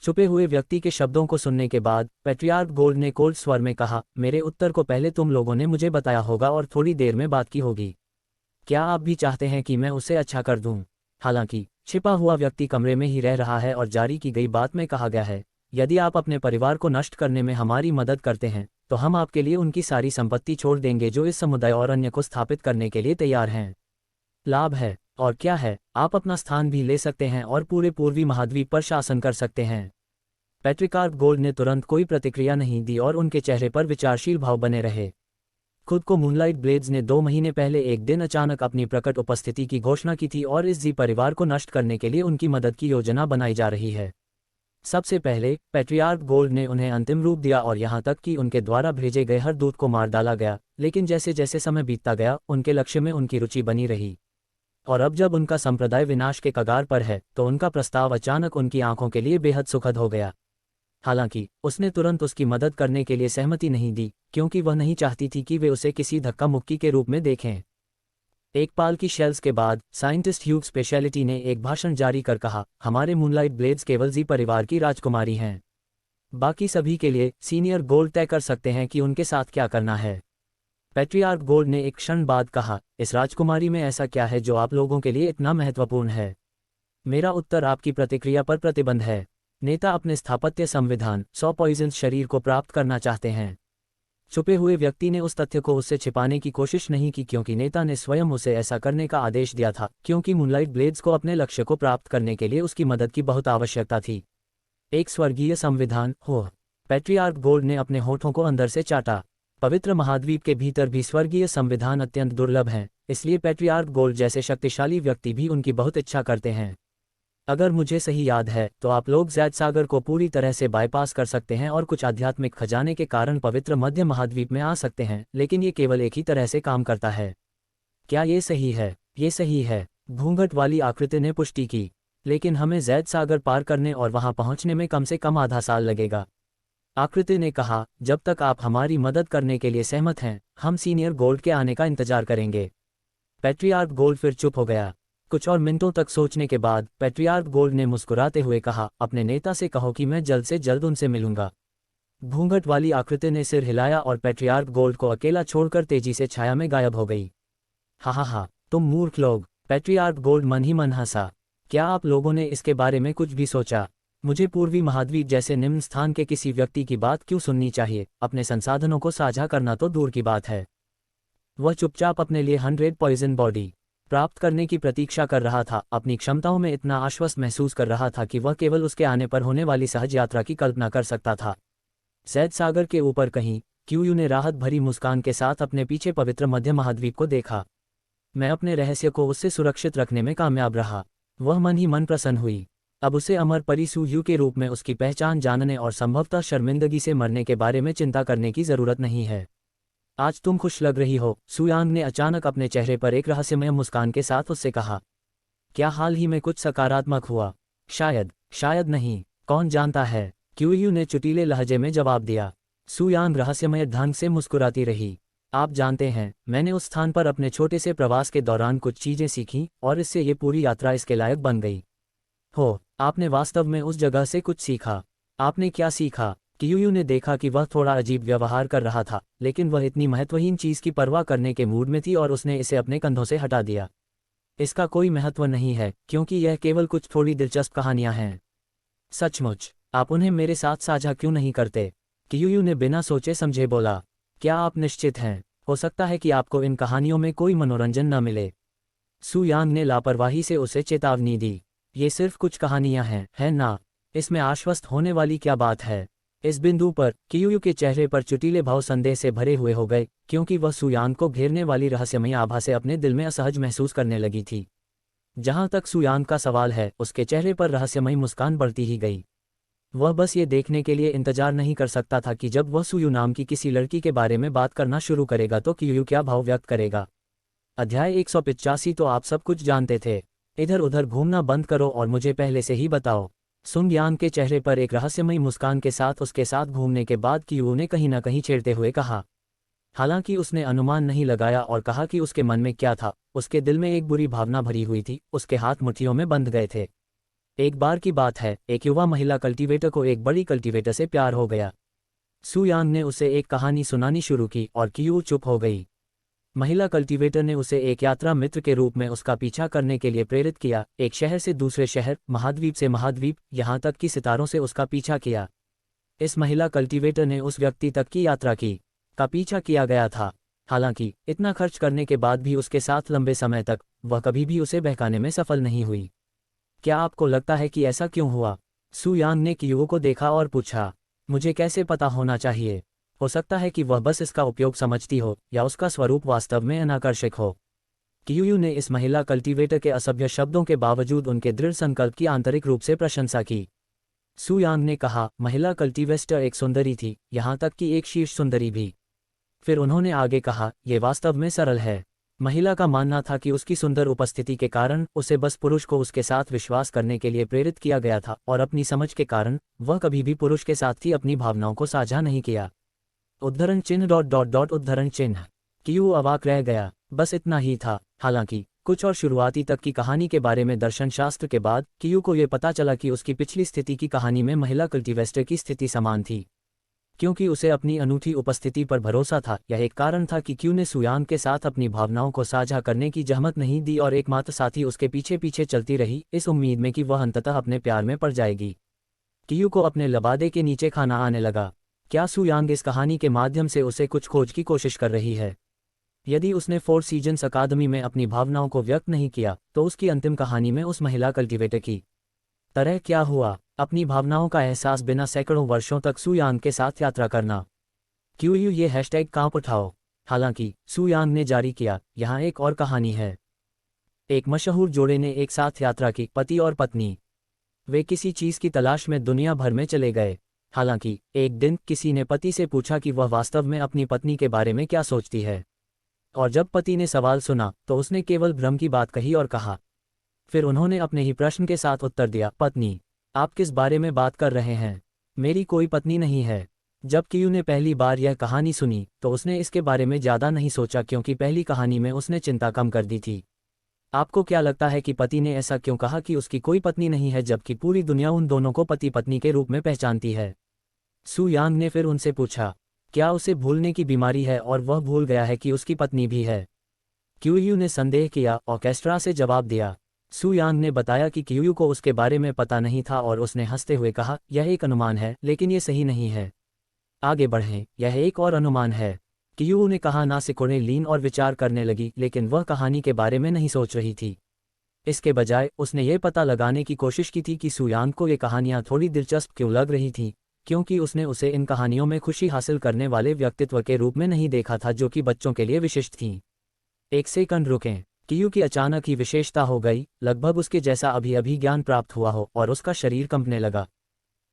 Speaker 1: छुपे हुए व्यक्ति के शब्दों को सुनने के बाद पैट्रियार्क गोल्ड ने कोल्ड स्वर में कहा, मेरे उत्तर को पहले तुम लोगों ने मुझे बताया होगा और थोड़ी देर में बात की होगी। क्या आप भी चाहते हैं कि मैं उसे अच्छा कर दूं? हालांकि छिपा हुआ व्यक्ति कमरे में ही रह रहा है और जारी की गई बात में कहा गया है, यदि आप अपने परिवार को नष्ट करने में हमारी मदद करते हैं तो हम आपके लिए उनकी सारी संपत्ति छोड़ देंगे जो इस समुदाय और अन्य को स्थापित करने के लिए तैयार हैं। लाभ है, और क्या है, आप अपना स्थान भी ले सकते हैं और पूरे पूर्वी महाद्वीप पर शासन कर सकते हैं। पैट्रिकार्क गोल्ड ने तुरंत कोई प्रतिक्रिया नहीं दी और उनके चेहरे पर विचारशील भाव बने रहे। खुद को मूनलाइट ब्लेड्स ने 2 महीने पहले एक दिन अचानक अपनी प्रकट उपस्थिति की घोषणा की थी और इस जी परिवार को नष्ट करने के लिए उनकी मदद की योजना बनाई जा रही है। सबसे पहले पैट्रियार्क गोल्ड ने उन्हें अंतिम रूप दिया और यहाँ तक कि उनके द्वारा भेजे गए हर दूत को मार डाला गया, लेकिन जैसे जैसे समय बीतता गया उनके लक्ष्य में उनकी रुचि बनी रही। और अब जब उनका संप्रदाय विनाश के कगार पर है तो उनका प्रस्ताव अचानक उनकी आंखों के लिए बेहद सुखद हो गया। हालांकि उसने तुरंत उसकी मदद करने के लिए सहमति नहीं दी, क्योंकि वह नहीं चाहती थी कि वे उसे किसी धक्का मुक्की के रूप में देखें। एक पाल की शेल्स के बाद साइंटिस्ट ह्यूग स्पेशलिटी ने एक भाषण जारी कर कहा, हमारे मूनलाइट ब्लेड्स केवल जी परिवार की राजकुमारी हैं। बाकी सभी के लिए सीनियर गोल्ड तय कर सकते हैं कि उनके साथ क्या करना है। पैट्रियार्क गोल्ड ने एक क्षण बाद कहा, इस राजकुमारी में ऐसा क्या है जो आप लोगों के लिए इतना महत्वपूर्ण है? मेरा उत्तर आपकी प्रतिक्रिया पर प्रतिबंध है। नेता अपने स्थापत्य संविधान 100 पॉइजन्स शरीर को प्राप्त करना चाहते हैं। छुपे हुए व्यक्ति ने उस तथ्य को उससे छिपाने की कोशिश नहीं की, क्योंकि नेता ने स्वयं उसे ऐसा करने का आदेश दिया था, क्योंकि मूनलाइट ब्लेड्स को अपने लक्ष्य को प्राप्त करने के लिए उसकी मदद की बहुत आवश्यकता थी। एक स्वर्गीय संविधान हो। पैट्रियार्क गोल्ड ने अपने होठों को अंदर से चाटा। पवित्र महाद्वीप के भीतर भी स्वर्गीय संविधान अत्यंत दुर्लभ हैं, इसलिए पैट्रियार्क गोल्ड जैसे शक्तिशाली व्यक्ति भी उनकी बहुत इच्छा करते हैं। अगर मुझे सही याद है तो आप लोग ज़ैद सागर को पूरी तरह से बाईपास कर सकते हैं और कुछ आध्यात्मिक खजाने के कारण पवित्र मध्य महाद्वीप में आ सकते हैं, लेकिन ये केवल एक ही तरह से काम करता है। क्या ये सही है? ये सही है, घूंघट वाली आकृति ने पुष्टि की। लेकिन हमें ज़ैद सागर पार करने और वहां पहुंचने में कम से कम आधा साल लगेगा। आकृति ने कहा, जब तक आप हमारी मदद करने के लिए सहमत हैं, हम सीनियर गोल्ड के आने का इंतजार करेंगे। पैट्रियार्क गोल्ड फिर चुप हो गया। कुछ और मिनटों तक सोचने के बाद पैट्रियार्क गोल्ड ने मुस्कुराते हुए कहा, अपने नेता से कहो कि मैं जल्द से जल्द उनसे मिलूंगा। घूंघट वाली आकृति ने सिर हिलाया और पैट्रियार्क गोल्ड को अकेला छोड़कर तेजी से छाया में गायब हो गई। हा, तुम मूर्ख लोग, पैट्रियार्क गोल्ड मन ही मन हंसा। क्या आप लोगों ने इसके बारे में कुछ भी सोचा? मुझे पूर्वी महाद्वीप जैसे निम्न स्थान के किसी व्यक्ति की बात क्यों सुननी चाहिए? अपने संसाधनों को साझा करना तो दूर की बात है। वह चुपचाप अपने लिए 100 पॉइजन बॉडी प्राप्त करने की प्रतीक्षा कर रहा था, अपनी क्षमताओं में इतना आश्वस्त महसूस कर रहा था कि वह केवल उसके आने पर होने वाली सहज यात्रा की कल्पना कर सकता था। ज़ैद सागर के ऊपर कहीं क्यूयू ने राहत भरी मुस्कान के साथ अपने पीछे पवित्र मध्य महाद्वीप को देखा। मैं अपने रहस्य को उससे सुरक्षित रखने में कामयाब रहा। वह मन ही मन प्रसन्न हुई। अब उसे अमर परी सुयू के रूप में उसकी पहचान जानने और संभवतः शर्मिंदगी से मरने के बारे में चिंता करने की जरूरत नहीं है। आज तुम खुश लग रही हो, सुयांग ने अचानक अपने चेहरे पर एक रहस्यमय मुस्कान के साथ उससे कहा। क्या हाल ही में कुछ सकारात्मक हुआ? शायद नहीं, कौन जानता है, क्यूयू ने चुटीले लहजे में जवाब दिया। सुयांग रहस्यमय ढंग से मुस्कुराती रही। आप जानते हैं, मैंने उस स्थान पर अपने छोटे से प्रवास के दौरान कुछ चीजें सीखीं और इससे ये पूरी यात्रा इसके लायक बन गई। हो, आपने वास्तव में उस जगह से कुछ सीखा? आपने क्या सीखा? क्यूयू ने देखा कि वह थोड़ा अजीब व्यवहार कर रहा था, लेकिन वह इतनी महत्वहीन चीज की परवाह करने के मूड में थी और उसने इसे अपने कंधों से हटा दिया। इसका कोई महत्व नहीं है, क्योंकि यह केवल कुछ थोड़ी दिलचस्प कहानियां हैं। सचमुच, आप उन्हें मेरे साथ साझा क्यों नहीं करते? क्यूयू ने बिना सोचे समझे बोला। क्या आप निश्चित हैं? हो सकता है कि आपको इन कहानियों में कोई मनोरंजन न मिले। सुयांग ने लापरवाही से उसे चेतावनी दी। ये सिर्फ कुछ कहानियां हैं, है ना? इसमें आश्वस्त होने वाली क्या बात है? इस बिंदु पर क्यूयू के चेहरे पर चुटीले भाव संदेह से भरे हुए हो गए, क्योंकि वह सुयांग को घेरने वाली रहस्यमय आभा से अपने दिल में असहज महसूस करने लगी थी। जहां तक सुयांग का सवाल है, उसके चेहरे पर रहस्यमयी मुस्कान बढ़ती ही गई। वह बस ये देखने के लिए इंतजार नहीं कर सकता था कि जब वह सुयू नाम की किसी लड़की के बारे में बात करना शुरू करेगा तो क्यूयू क्या भाव व्यक्त करेगा। अध्याय 185। तो आप सब कुछ जानते थे। इधर उधर घूमना बंद करो और मुझे पहले से ही बताओ। सुंग यान के चेहरे पर एक रहस्यमयी मुस्कान के साथ उसके साथ घूमने के बाद क्यूयू ने कहीं न कहीं छेड़ते हुए कहा। हालांकि उसने अनुमान नहीं लगाया और कहा कि उसके मन में क्या था। उसके दिल में एक बुरी भावना भरी हुई थी, उसके हाथ मुट्ठियों में बंध गए थे। एक बार की बात है, एक युवा महिला कल्टीवेटर को एक बड़ी कल्टीवेटर से प्यार हो गया। सू यांग ने उसे एक कहानी सुनानी शुरू की और क्यू चुप हो गई। महिला कल्टीवेटर ने उसे एक यात्रा मित्र के रूप में उसका पीछा करने के लिए प्रेरित किया, एक शहर से दूसरे शहर, महाद्वीप से महाद्वीप, यहाँ तक कि सितारों से उसका पीछा किया। इस महिला कल्टीवेटर ने उस व्यक्ति तक की यात्रा की का पीछा किया गया था। हालांकि इतना खर्च करने के बाद भी उसके साथ लंबे समय तक वह कभी भी उसे बहकाने में सफल नहीं हुई। क्या आपको लगता है कि ऐसा क्यों हुआ? सू यांग ने क्यू को देखा और पूछा। मुझे कैसे पता होना चाहिए? हो सकता है कि वह बस इसका उपयोग समझती हो या उसका स्वरूप वास्तव में अनाकर्षक हो। क्यू ने इस महिला कल्टीवेटर के असभ्य शब्दों के बावजूद उनके दृढ़ संकल्प की आंतरिक रूप से प्रशंसा की। सू यांग ने कहा, महिला कल्टीवेटर एक सुंदरी थी, यहाँ तक कि एक शीर्ष सुंदरी भी। फिर उन्होंने आगे कहा, यह वास्तव में सरल है। महिला का मानना था कि उसकी सुंदर उपस्थिति के कारण उसे बस पुरुष को उसके साथ विश्वास करने के लिए प्रेरित किया गया था, और अपनी समझ के कारण वह कभी भी पुरुष के साथ ही अपनी भावनाओं को साझा नहीं किया। उद्धरण चिन्ह। क्यू अवाक रह गया। बस इतना ही था। हालांकि कुछ और शुरुआती तक की कहानी के बारे में दर्शनशास्त्र के बाद क्यू को यह पता चला कि उसकी पिछली स्थिति की कहानी में महिला कल्टीवेटर की स्थिति समान थी। क्योंकि उसे अपनी अनूठी उपस्थिति पर भरोसा था, यह एक कारण था कि क्यू ने सू यांग के साथ अपनी भावनाओं को साझा करने की जहमत नहीं दी और एकमात्र साथी उसके पीछे पीछे चलती रही, इस उम्मीद में कि वह अंततः अपने प्यार में पड़ जाएगी। क्यू को अपने लबादे के नीचे खाना आने लगा। क्या सू यांग इस कहानी के माध्यम से उसे कुछ खोज की कोशिश कर रही है? यदि उसने 4 सीजन्स अकादमी में अपनी भावनाओं को व्यक्त नहीं किया, तो उसकी अंतिम कहानी में उस महिला कल्टीवेटर की तरह क्या हुआ? अपनी भावनाओं का एहसास बिना सैकड़ों वर्षों तक सू यांग के साथ यात्रा करना। क्यू ये हैशटैग कहाँ उठाओ। हालांकि सू यांग ने जारी किया, यहाँ एक और कहानी है। एक मशहूर जोड़े ने एक साथ यात्रा की, पति और पत्नी। वे किसी चीज़ की तलाश में दुनिया भर में चले गए। हालांकि एक दिन किसी ने पति से पूछा कि वह वास्तव में अपनी पत्नी के बारे में क्या सोचती है, और जब पति ने सवाल सुना तो उसने केवल भ्रम की बात कही और कहा। फिर उन्होंने अपने ही प्रश्न के साथ उत्तर दिया, पत्नी, आप किस बारे में बात कर रहे हैं? मेरी कोई पत्नी नहीं है। जब क्यू ने पहली बार यह कहानी सुनी तो उसने इसके बारे में ज़्यादा नहीं सोचा, क्योंकि पहली कहानी में उसने चिंता कम कर दी थी। आपको क्या लगता है कि पति ने ऐसा क्यों कहा कि उसकी कोई पत्नी नहीं है, जबकि पूरी दुनिया उन दोनों को पति पत्नी के रूप में पहचानती है? सू यांग ने फिर उनसे पूछा, क्या उसे भूलने की बीमारी है और वह भूल गया है कि उसकी पत्नी भी है? क्यू ने संदेह किया, ऑर्केस्ट्रा से जवाब दिया। सू यांग ने बताया कि क्यू को उसके बारे में पता नहीं था और उसने हंसते हुए कहा, यह एक अनुमान है, लेकिन यह सही नहीं है। आगे बढ़ें, यह एक और अनुमान है। क्यू ने कहा, ना सिकुड़े लीन और विचार करने लगी, लेकिन वह कहानी के बारे में नहीं सोच रही थी। इसके बजाय उसने ये पता लगाने की कोशिश की थी कि सू यांग को ये कहानियाँ थोड़ी दिलचस्प क्यों लग रही थीं, क्योंकि उसने उसे इन कहानियों में खुशी हासिल करने वाले व्यक्तित्व के रूप में नहीं देखा था जो कि बच्चों के लिए विशिष्ट थीं। एक सेकंड रुकें। क्यू की अचानक ही विशेषता हो गई, लगभग उसके जैसा अभी अभी ज्ञान प्राप्त हुआ हो, और उसका शरीर कंपने लगा।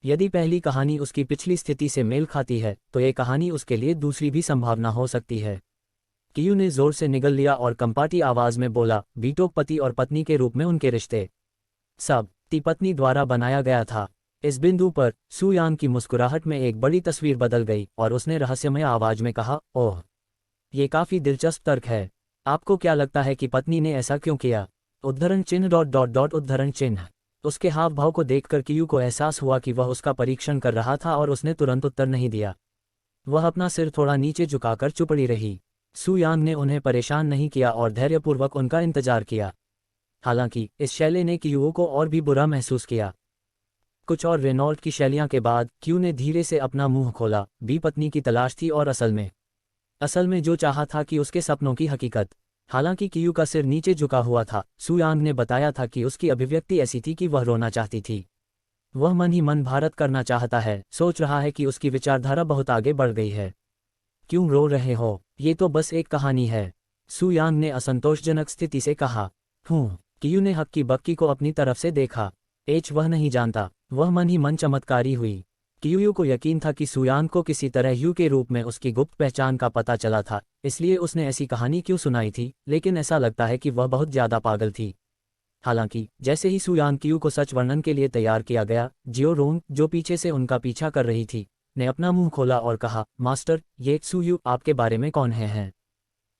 Speaker 1: यदि पहली कहानी उसकी पिछली स्थिति से मेल खाती है, तो ये कहानी उसके लिए दूसरी भी संभावना हो सकती है। क्यू ने जोर से निगल लिया और कंपाटी आवाज में बोला, बीटोक पति और पत्नी के रूप में उनके रिश्ते सब पति पत्नी द्वारा बनाया गया था। इस बिंदु पर सू यांग की मुस्कुराहट में एक बड़ी तस्वीर बदल गई और उसने रहस्यमय आवाज में कहा, ओह, ये काफी दिलचस्प तर्क है। आपको क्या लगता है कि पत्नी ने ऐसा क्यों किया? उद्धरण चिन्ह। उसके हाव भाव को देखकर क्यू को एहसास हुआ कि वह उसका परीक्षण कर रहा था और उसने तुरंत उत्तर नहीं दिया। वह अपना सिर थोड़ा नीचे झुकाकर चुपड़ी रही। सू यांग ने उन्हें परेशान नहीं किया और धैर्यपूर्वक उनका इंतजार किया। हालांकि इस शैली ने क्यू को और भी बुरा महसूस किया। कुछ और रेनॉल्ट की शैलियां के बाद क्यू ने धीरे से अपना मुंह खोला। बी पत्नी की तलाश थी और असल में जो चाहा था कि उसके सपनों की हकीकत। हालांकि क्यू का सिर नीचे झुका हुआ था, सू यांग ने बताया था कि उसकी अभिव्यक्ति ऐसी थी कि वह रोना चाहती थी। वह मन ही मन भारत करना चाहता है, सोच रहा है कि उसकी विचारधारा बहुत आगे बढ़ गई है। क्यों रो रहे हो? ये तो बस एक कहानी है, सू यांग ने असंतोषजनक स्थिति से कहा। क्यू ने हक्की बक्की को अपनी तरफ से देखा। वह नहीं जानता। वह मन ही मन चमत्कारी हुई। क्यू को यकीन था कि सू यांग को किसी तरह यू के रूप में उसकी गुप्त पहचान का पता चला था, इसलिए उसने ऐसी कहानी क्यों सुनाई थी, लेकिन ऐसा लगता है कि वह बहुत ज़्यादा पागल थी। हालांकि जैसे ही सू यांग क्यू को सच वर्णन के लिए तैयार किया गया, जियो रोंग, जो पीछे से उनका पीछा कर रही थी, ने अपना मुंह खोला और कहा, मास्टर, ये सू यू आपके बारे में कौन है?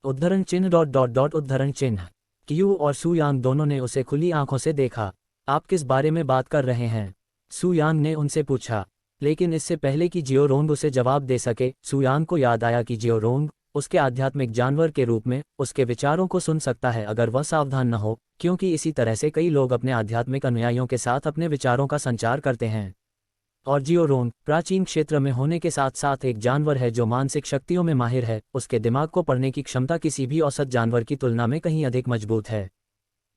Speaker 1: उद्धरण चिन्ह। क्यू और सू यांग दोनों ने उसे खुली आंखों से देखा। आप किस बारे में बात कर रहे हैं? सुयांग ने उनसे पूछा। लेकिन इससे पहले कि जियोरोंग उसे जवाब दे सके, सुयांग को याद आया कि जियोरोंग उसके आध्यात्मिक जानवर के रूप में उसके विचारों को सुन सकता है अगर वह सावधान न हो, क्योंकि इसी तरह से कई लोग अपने आध्यात्मिक अनुयायियों के साथ अपने विचारों का संचार करते हैं। और जियोरोंग प्राचीन क्षेत्र में होने के साथ साथ एक जानवर है जो मानसिक शक्तियों में माहिर है। उसके दिमाग को पढ़ने की क्षमता किसी भी औसत जानवर की तुलना में कहीं अधिक मजबूत है।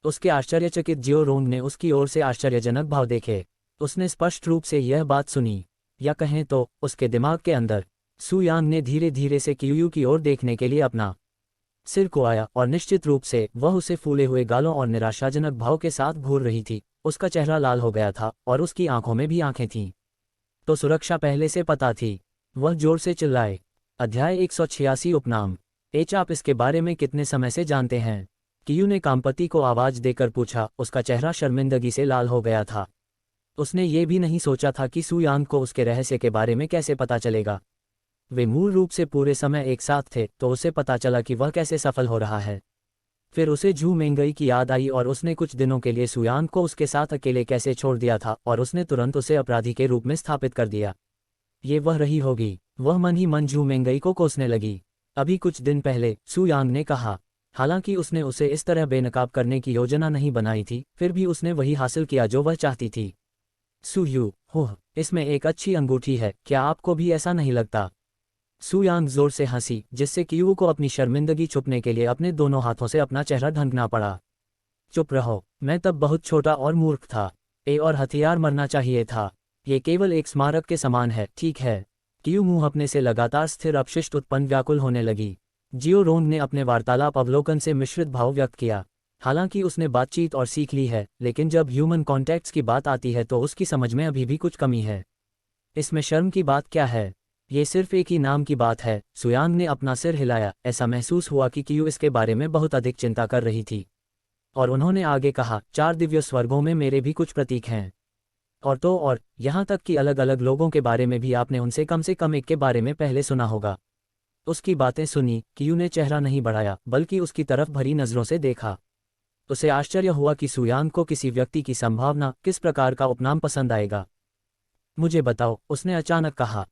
Speaker 1: उसके आश्चर्यचकित जियोरोंग ने उसकी ओर से आश्चर्यजनक भाव देखे। उसने स्पष्ट रूप से यह बात सुनी, या कहें तो उसके दिमाग के अंदर। सुयांग ने धीरे धीरे से कियूयू की ओर देखने के लिए अपना सिर कुआया और निश्चित रूप से वह उसे फूले हुए गालों और निराशाजनक भाव के साथ घूर रही थी। उसका चेहरा लाल हो गया था और उसकी आंखों में भी आंखें थीं। तो सुरक्षा पहले से पता थी। वह जोर से चिल्लाए। अध्याय 186 उपनाम। एच, आप इसके बारे में कितने समय से जानते हैं? कियू ने कामपति को आवाज देकर पूछा। उसका चेहरा शर्मिंदगी से लाल हो गया था। उसने ये भी नहीं सोचा था कि सुयांग को उसके रहस्य के बारे में कैसे पता चलेगा। वे मूल रूप से पूरे समय एक साथ थे, तो उसे पता चला कि वह कैसे सफल हो रहा है। फिर उसे झू मेंगई की याद आई और उसने कुछ दिनों के लिए सुयांग को उसके साथ अकेले कैसे छोड़ दिया था और उसने तुरंत उसे अपराधी के रूप में स्थापित कर दिया। ये वह रही होगी। वह मन ही मन झू मेंगई को कोसने लगी। अभी कुछ दिन पहले, सुयांग ने कहा। हालांकि उसने उसे इस तरह बेनकाब करने की योजना नहीं बनाई थी, फिर भी उसने वही हासिल किया जो वह चाहती थी। सुयू, होह, इसमें एक अच्छी अंगूठी है, क्या आपको भी ऐसा नहीं लगता? सुयांग जोर से हंसी, जिससे कियू को अपनी शर्मिंदगी छुपने के लिए अपने दोनों हाथों से अपना चेहरा ढंकना पड़ा। चुप रहो, मैं तब बहुत छोटा और मूर्ख था। और हथियार मरना चाहिए था। ये केवल एक स्मारक के समान है, ठीक है? कियू मुंह अपने से लगातार स्थिर अपशिष्ट उत्पन्न व्याकुल होने लगी। जियोरोंग ने अपने वार्तालाप अवलोकन से मिश्रित भाव व्यक्त किया। हालांकि उसने बातचीत और सीख ली है, लेकिन जब ह्यूमन कॉन्टैक्ट्स की बात आती है तो उसकी समझ में अभी भी कुछ कमी है। इसमें शर्म की बात क्या है? ये सिर्फ एक ही नाम की बात है। सुयांग ने अपना सिर हिलाया। ऐसा महसूस हुआ कि कियू इसके बारे में बहुत अधिक चिंता कर रही थी। और उन्होंने आगे कहा, 4 दिव्य स्वर्गों में मेरे भी कुछ प्रतीक हैं। और यहाँ तक कि अलग अलग लोगों के बारे में भी आपने उनसे कम से कम एक के बारे में पहले सुना होगा। उसकी बातें सुनी, कियू ने चेहरा नहीं बढ़ाया, बल्कि उसकी तरफ भरी नजरों से देखा। उसे आश्चर्य हुआ कि सुयांग को किसी व्यक्ति की संभावना किस प्रकार का उपनाम पसंद आएगा। मुझे बताओ, उसने अचानक कहा।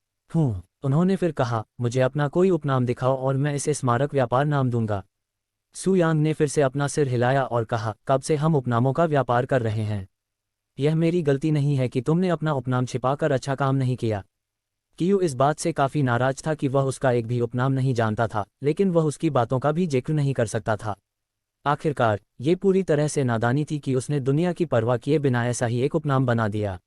Speaker 1: उन्होंने फिर कहा, मुझे अपना कोई उपनाम दिखाओ और मैं इसे स्मारक व्यापार नाम दूंगा। सुयांग ने फिर से अपना सिर हिलाया और कहा, कब से हम उपनामों का व्यापार कर रहे हैं? यह मेरी गलती नहीं है कि तुमने अपना उपनाम छिपाकर अच्छा काम नहीं किया। कियू इस बात से काफी नाराज था कि वह उसका एक भी उपनाम नहीं जानता था, लेकिन वह उसकी बातों का भी जिक्र नहीं कर सकता था। आखिरकार, ये पूरी तरह से नादानी थी कि उसने दुनिया की परवाह किए बिना ऐसा ही एक उपनाम बना दिया।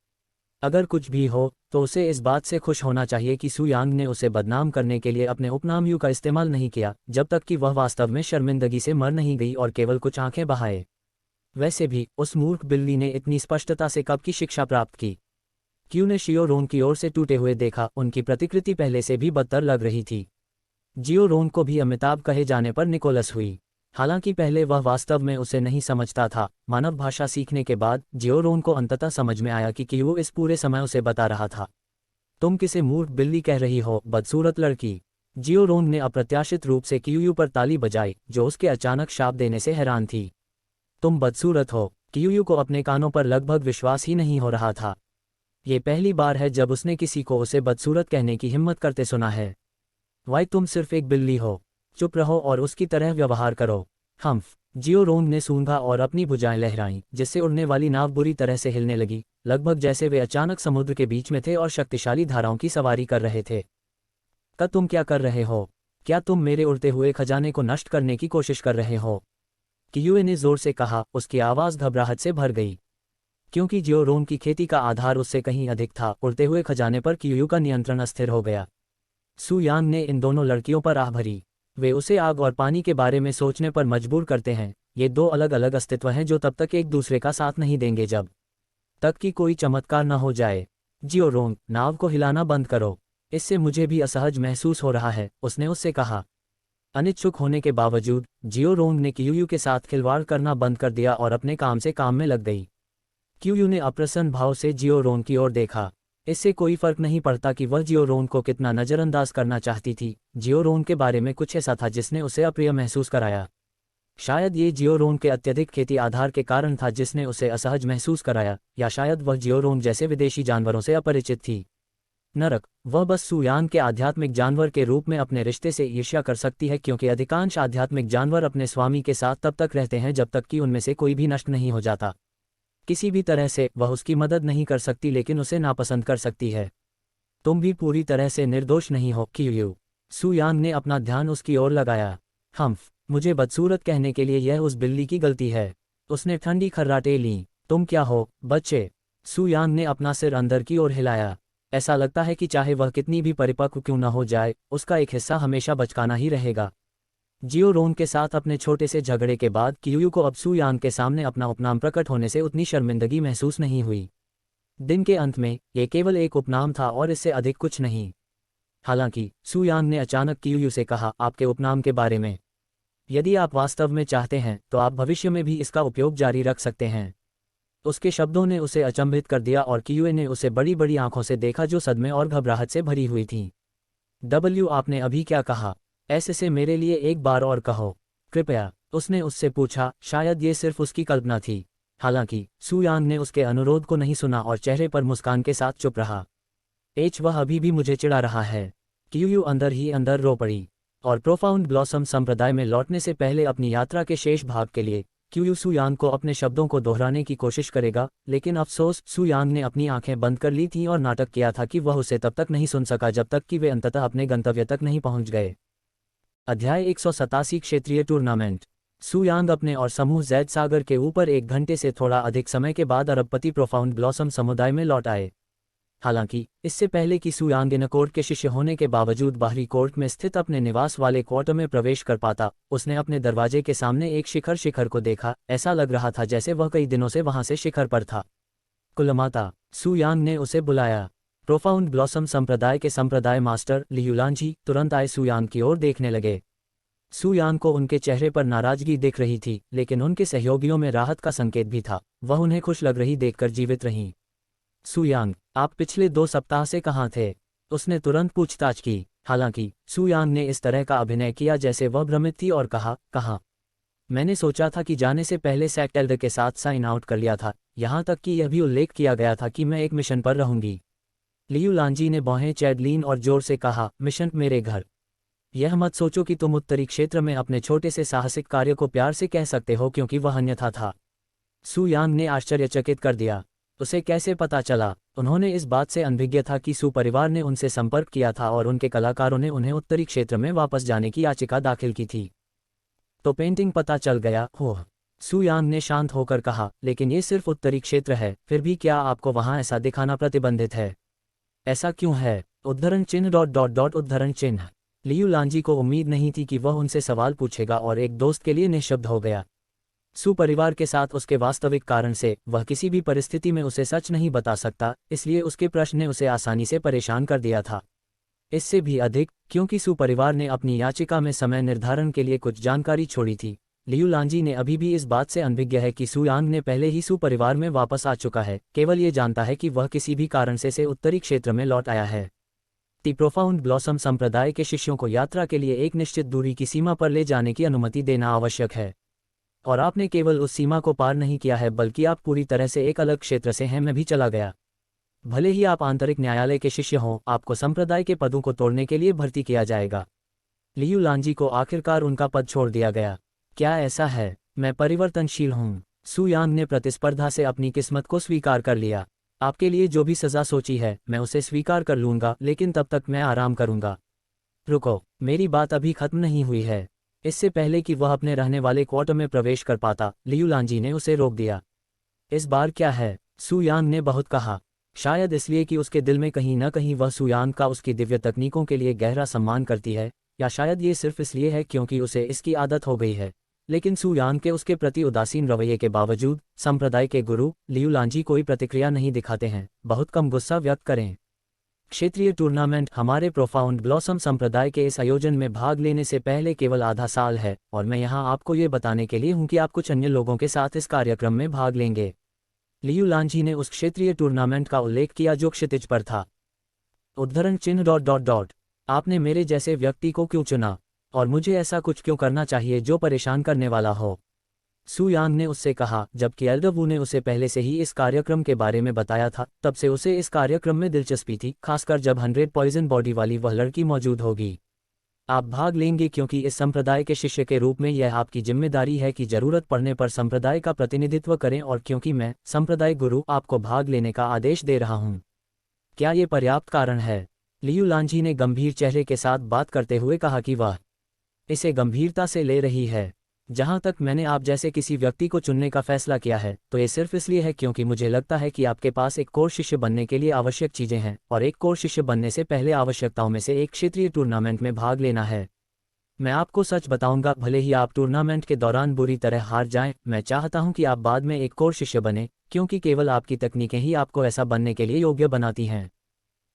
Speaker 1: अगर कुछ भी हो, तो उसे इस बात से खुश होना चाहिए कि सुयांग ने उसे बदनाम करने के लिए अपने उपनाम यू का इस्तेमाल नहीं किया, जब तक कि वह वास्तव में शर्मिंदगी से मर नहीं गई और केवल कुछ आंखें बहाए। वैसे भी, उस मूर्ख बिल्ली ने इतनी स्पष्टता से कब की शिक्षा प्राप्त की? क्यू ने जियोरोंग की ओर से टूटे हुए देखा। उनकी प्रतिकृति पहले से भी बदतर लग रही थी। जियोरोंग को भी अमिताभ कहे जाने पर निकोलस हुई। हालांकि पहले वह वास्तव में उसे नहीं समझता था। मानव भाषा सीखने के बाद जियोरोंग को अंततः समझ में आया कि कियू इस पूरे समय उसे बता रहा था, तुम किसे मूर्ख बिल्ली कह रही हो, बदसूरत लड़की। जियोरोंग ने अप्रत्याशित रूप से कियू पर ताली बजाई, जो उसके अचानक शाप देने से हैरान थी। तुम बदसूरत हो? कियू को अपने कानों पर लगभग विश्वास ही नहीं हो रहा था। ये पहली बार है जब उसने किसी को उसे बदसूरत कहने की हिम्मत करते सुना है। वाई, तुम सिर्फ एक बिल्ली हो। चुप रहो और उसकी तरह व्यवहार करो। हम्फ। जियोरोंग ने सूंघा और अपनी भुजाएं लहराईं, जिससे उड़ने वाली नाव बुरी तरह से हिलने लगी, लगभग जैसे वे अचानक समुद्र के बीच में थे और शक्तिशाली धाराओं की सवारी कर रहे थे। तुम क्या कर रहे हो? क्या तुम मेरे उड़ते हुए खजाने को नष्ट करने की कोशिश कर रहे हो? कियूए ने जोर से कहा। उसकी आवाज़ घबराहट से भर गई, क्योंकि जियोरोंग की खेती का आधार उससे कहीं अधिक था। उड़ते हुए खजाने पर कियू का नियंत्रण अस्थिर हो गया। सुयांग ने इन दोनों लड़कियों पर आह भरी। वे उसे आग और पानी के बारे में सोचने पर मजबूर करते हैं। ये दो अलग अलग अस्तित्व हैं जो तब तक एक दूसरे का साथ नहीं देंगे जब तक कि कोई चमत्कार न हो जाए। जियोरोंग, नाव को हिलाना बंद करो। इससे मुझे भी असहज महसूस हो रहा है, उसने उससे कहा। अनिच्छुक होने के बावजूद जियोरोंग ने कियू के साथ खिलवाड़ करना बंद कर दिया और अपने काम से काम में लग गई। कियू ने अप्रसन्न भाव से जियोरोंग की ओर देखा। इससे कोई फर्क नहीं पड़ता कि वह जियोरोंग को कितना नज़रअंदाज करना चाहती थी। जियोरोंग के बारे में कुछ ऐसा था जिसने उसे अप्रिय महसूस कराया। शायद ये जियोरोंग के अत्यधिक खेती आधार के कारण था जिसने उसे असहज महसूस कराया, या शायद वह जियोरोंग जैसे विदेशी जानवरों से अपरिचित थी। नरक, वह बस सुयान के आध्यात्मिक जानवर के रूप में अपने रिश्ते से ईर्ष्या कर सकती है क्योंकि अधिकांश आध्यात्मिक जानवर अपने स्वामी के साथ तब तक रहते हैं जब तक कि उनमें से कोई भी नष्ट नहीं हो जाता। किसी भी तरह से वह उसकी मदद नहीं कर सकती लेकिन उसे नापसंद कर सकती है। तुम भी पूरी तरह से निर्दोष नहीं हो क्यू। सुयान ने अपना ध्यान उसकी ओर लगाया। मुझे बदसूरत कहने के लिए यह उस बिल्ली की गलती है। उसने ठंडी खर्राटे लीं। तुम क्या हो, बच्चे? सुयान ने अपना सिर अंदर की ओर हिलाया। ऐसा लगता है कि चाहे वह कितनी भी परिपक्व क्यों न हो जाए, उसका एक हिस्सा हमेशा बचकाना ही रहेगा। जियोरोंग के साथ अपने छोटे से झगड़े के बाद कियू को अब सुयान के सामने अपना उपनाम प्रकट होने से उतनी शर्मिंदगी महसूस नहीं हुई। दिन के अंत में ये केवल एक उपनाम था और इससे अधिक कुछ नहीं। हालांकि सुयान ने अचानक कियू से कहा, आपके उपनाम के बारे में। यदि आप वास्तव में चाहते हैं तो आप भविष्य में भी इसका उपयोग जारी रख सकते हैं। उसके शब्दों ने उसे अचंभित कर दिया और कियूए ने उसे बड़ी बड़ी आंखों से देखा जो सदमे और घबराहट से भरी हुई थीं। आपने अभी क्या कहा? ऐसे से मेरे लिए एक बार और कहो, कृपया, उसने उससे पूछा। शायद ये सिर्फ उसकी कल्पना थी। हालांकि सुयान ने उसके अनुरोध को नहीं सुना और चेहरे पर मुस्कान के साथ चुप रहा। वह अभी भी मुझे चिढ़ा रहा है। कियू अंदर ही अंदर रो पड़ी। और प्रोफाउंड ब्लॉसम संप्रदाय में लौटने से पहले अपनी यात्रा के शेष भाग के लिए कियू सुयान को अपने शब्दों को दोहराने की कोशिश करेगा, लेकिन अफसोस सुयान ने अपनी आंखें बंद कर ली थीं और नाटक किया था कि वह उसे तब तक नहीं सुन सका जब तक कि वे अंततः अपने गंतव्य तक नहीं पहुंच गए। अध्याय 187 क्षेत्रीय टूर्नामेंट। सुयांग अपने और समूह जैद सागर के ऊपर 1 घंटे से थोड़ा अधिक समय के बाद अरबपति प्रोफाउंड ब्लॉसम समुदाय में लौट आए। हालांकि इससे पहले कि सुयांग इन कोर्ट के शिष्य होने के बावजूद बाहरी कोर्ट में स्थित अपने निवास वाले क्वार्टर में प्रवेश कर पाता, उसने अपने दरवाजे के सामने एक शिखर को देखा। ऐसा लग रहा था जैसे वह कई दिनों से वहां से शिखर पर था। कुलमाता, सुयांग ने उसे बुलाया। प्रोफाउंड ब्लॉसम संप्रदाय के संप्रदाय मास्टर लियुलांजी तुरंत आए सुयांग की ओर देखने लगे। सुयांग को उनके चेहरे पर नाराजगी दिख रही थी, लेकिन उनके सहयोगियों में राहत का संकेत भी था। वह उन्हें खुश लग रही देखकर जीवित रहीं। सुयांग, आप पिछले 2 सप्ताह से कहाँ थे? उसने तुरंत पूछताछ की। हालांकि सुयांग ने इस तरह का अभिनय किया जैसे वह भ्रमित थी और कहा, कहाँ? मैंने सोचा था कि जाने से पहले सैक्टेल्डर के साथ साइन आउट कर लिया था, यहाँ तक कि यह भी उल्लेख किया गया था कि मैं एक मिशन पर रहूंगी। लियू लांजी ने भौहें चैडलीन और जोर से कहा, मिशन मेरे घर? यह मत सोचो कि तुम उत्तरी क्षेत्र में अपने छोटे से साहसिक कार्य को प्यार से कह सकते हो क्योंकि वह अन्यथा था। सुयांग ने आश्चर्यचकित कर दिया। उसे कैसे पता चला? उन्होंने इस बात से अनभिज्ञ था कि सु परिवार ने उनसे संपर्क किया था और उनके कलाकारों ने उन्हें उत्तरी क्षेत्र में वापस जाने की याचिका दाखिल की थी। तो पेंटिंग पता चल गया हो? सुयांग ने शांत होकर कहा, लेकिन ये सिर्फ उत्तरी क्षेत्र है, फिर भी क्या आपको वहां ऐसा दिखाना प्रतिबंधित है? ऐसा क्यों है? उद्धरण चिन्ह उद्धरण चिन्ह। लियू लांजी को उम्मीद नहीं थी कि वह उनसे सवाल पूछेगा और एक दोस्त के लिए निःशब्द हो गया। सु परिवार के साथ उसके वास्तविक कारण से वह किसी भी परिस्थिति में उसे सच नहीं बता सकता, इसलिए उसके प्रश्न ने उसे आसानी से परेशान कर दिया था। इससे भी अधिक क्योंकि सु परिवार ने अपनी याचिका में समय निर्धारण के लिए कुछ जानकारी छोड़ी थी। लियू लांजी ने अभी भी इस बात से अनभिज्ञ है कि सुयांग ने पहले ही सु परिवार में वापस आ चुका है, केवल ये जानता है कि वह किसी भी कारण से उत्तरी क्षेत्र में लौट आया है। प्रोफाउंड ब्लॉसम संप्रदाय के शिष्यों को यात्रा के लिए एक निश्चित दूरी की सीमा पर ले जाने की अनुमति देना आवश्यक है, और आपने केवल उस सीमा को पार नहीं किया है बल्कि आप पूरी तरह से एक अलग क्षेत्र से हैं। मैं भी चला गया। भले ही आप आंतरिक न्यायालय के शिष्य हों, आपको संप्रदाय के पदों को तोड़ने के लिए भर्ती किया जाएगा। लियू लांजी को आखिरकार उनका पद छोड़ दिया गया। क्या ऐसा है? मैं परिवर्तनशील हूँ। सुयांग ने प्रतिस्पर्धा से अपनी किस्मत को स्वीकार कर लिया। आपके लिए जो भी सजा सोची है मैं उसे स्वीकार कर लूंगा, लेकिन तब तक मैं आराम करूंगा। रुको, मेरी बात अभी खत्म नहीं हुई है। इससे पहले कि वह अपने रहने वाले क्वार्टर में प्रवेश कर पाता, लियू लांजी ने उसे रोक दिया। इस बार क्या है? सुयांग ने बहुत कहा। शायद इसलिए कि उसके दिल में कहीं न कहीं वह सुयांग का उसकी दिव्य तकनीकों के लिए गहरा सम्मान करती है, या शायद ये सिर्फ इसलिए है क्योंकि उसे इसकी आदत हो गई है। लेकिन सुयांग के उसके प्रति उदासीन रवैये के बावजूद संप्रदाय के गुरु लियू लांजी कोई प्रतिक्रिया नहीं दिखाते हैं, बहुत कम गुस्सा व्यक्त करें। क्षेत्रीय टूर्नामेंट हमारे प्रोफाउंड ब्लॉसम संप्रदाय के इस आयोजन में भाग लेने से पहले केवल आधा साल है, और मैं यहाँ आपको ये बताने के लिए हूँ कि आप कुछ अन्य लोगों के साथ इस कार्यक्रम में भाग लेंगे। लियू लांजी ने उस क्षेत्रीय टूर्नामेंट का उल्लेख किया जो क्षितिज पर था। उद्धरण चिन्ह। आपने मेरे जैसे व्यक्ति को क्यों चुना? और मुझे ऐसा कुछ क्यों करना चाहिए जो परेशान करने वाला हो? सू यांग ने उससे कहा। जबकि एल्डर वू ने उसे पहले से ही इस कार्यक्रम के बारे में बताया था, तब से उसे इस कार्यक्रम में दिलचस्पी थी, खासकर जब 100 पॉइजन बॉडी वाली वह लड़की मौजूद होगी। आप भाग लेंगे क्योंकि इस संप्रदाय के शिष्य के रूप में यह आपकी जिम्मेदारी है कि जरूरत पड़ने पर संप्रदाय का प्रतिनिधित्व करें, और क्योंकि मैं, संप्रदाय गुरु, आपको भाग लेने का आदेश दे रहा हूं। क्या ये पर्याप्त कारण है? लियू लांझी ने गंभीर चेहरे के साथ बात करते हुए कहा कि वह इसे गंभीरता से ले रही है। जहां तक मैंने आप जैसे किसी व्यक्ति को चुनने का फैसला किया है, तो ये सिर्फ इसलिए है क्योंकि मुझे लगता है कि आपके पास एक कोर शिष्य बनने के लिए आवश्यक चीजें हैं, और एक कोर शिष्य बनने से पहले आवश्यकताओं में से एक क्षेत्रीय टूर्नामेंट में भाग लेना है। मैं आपको सच बताऊंगा, भले ही आप टूर्नामेंट के दौरान बुरी तरह हार जाएं, मैं चाहता हूं कि आप बाद में एक कोर शिष्य बने, क्योंकि केवल आपकी तकनीकें ही आपको ऐसा बनने के लिए योग्य बनाती हैं।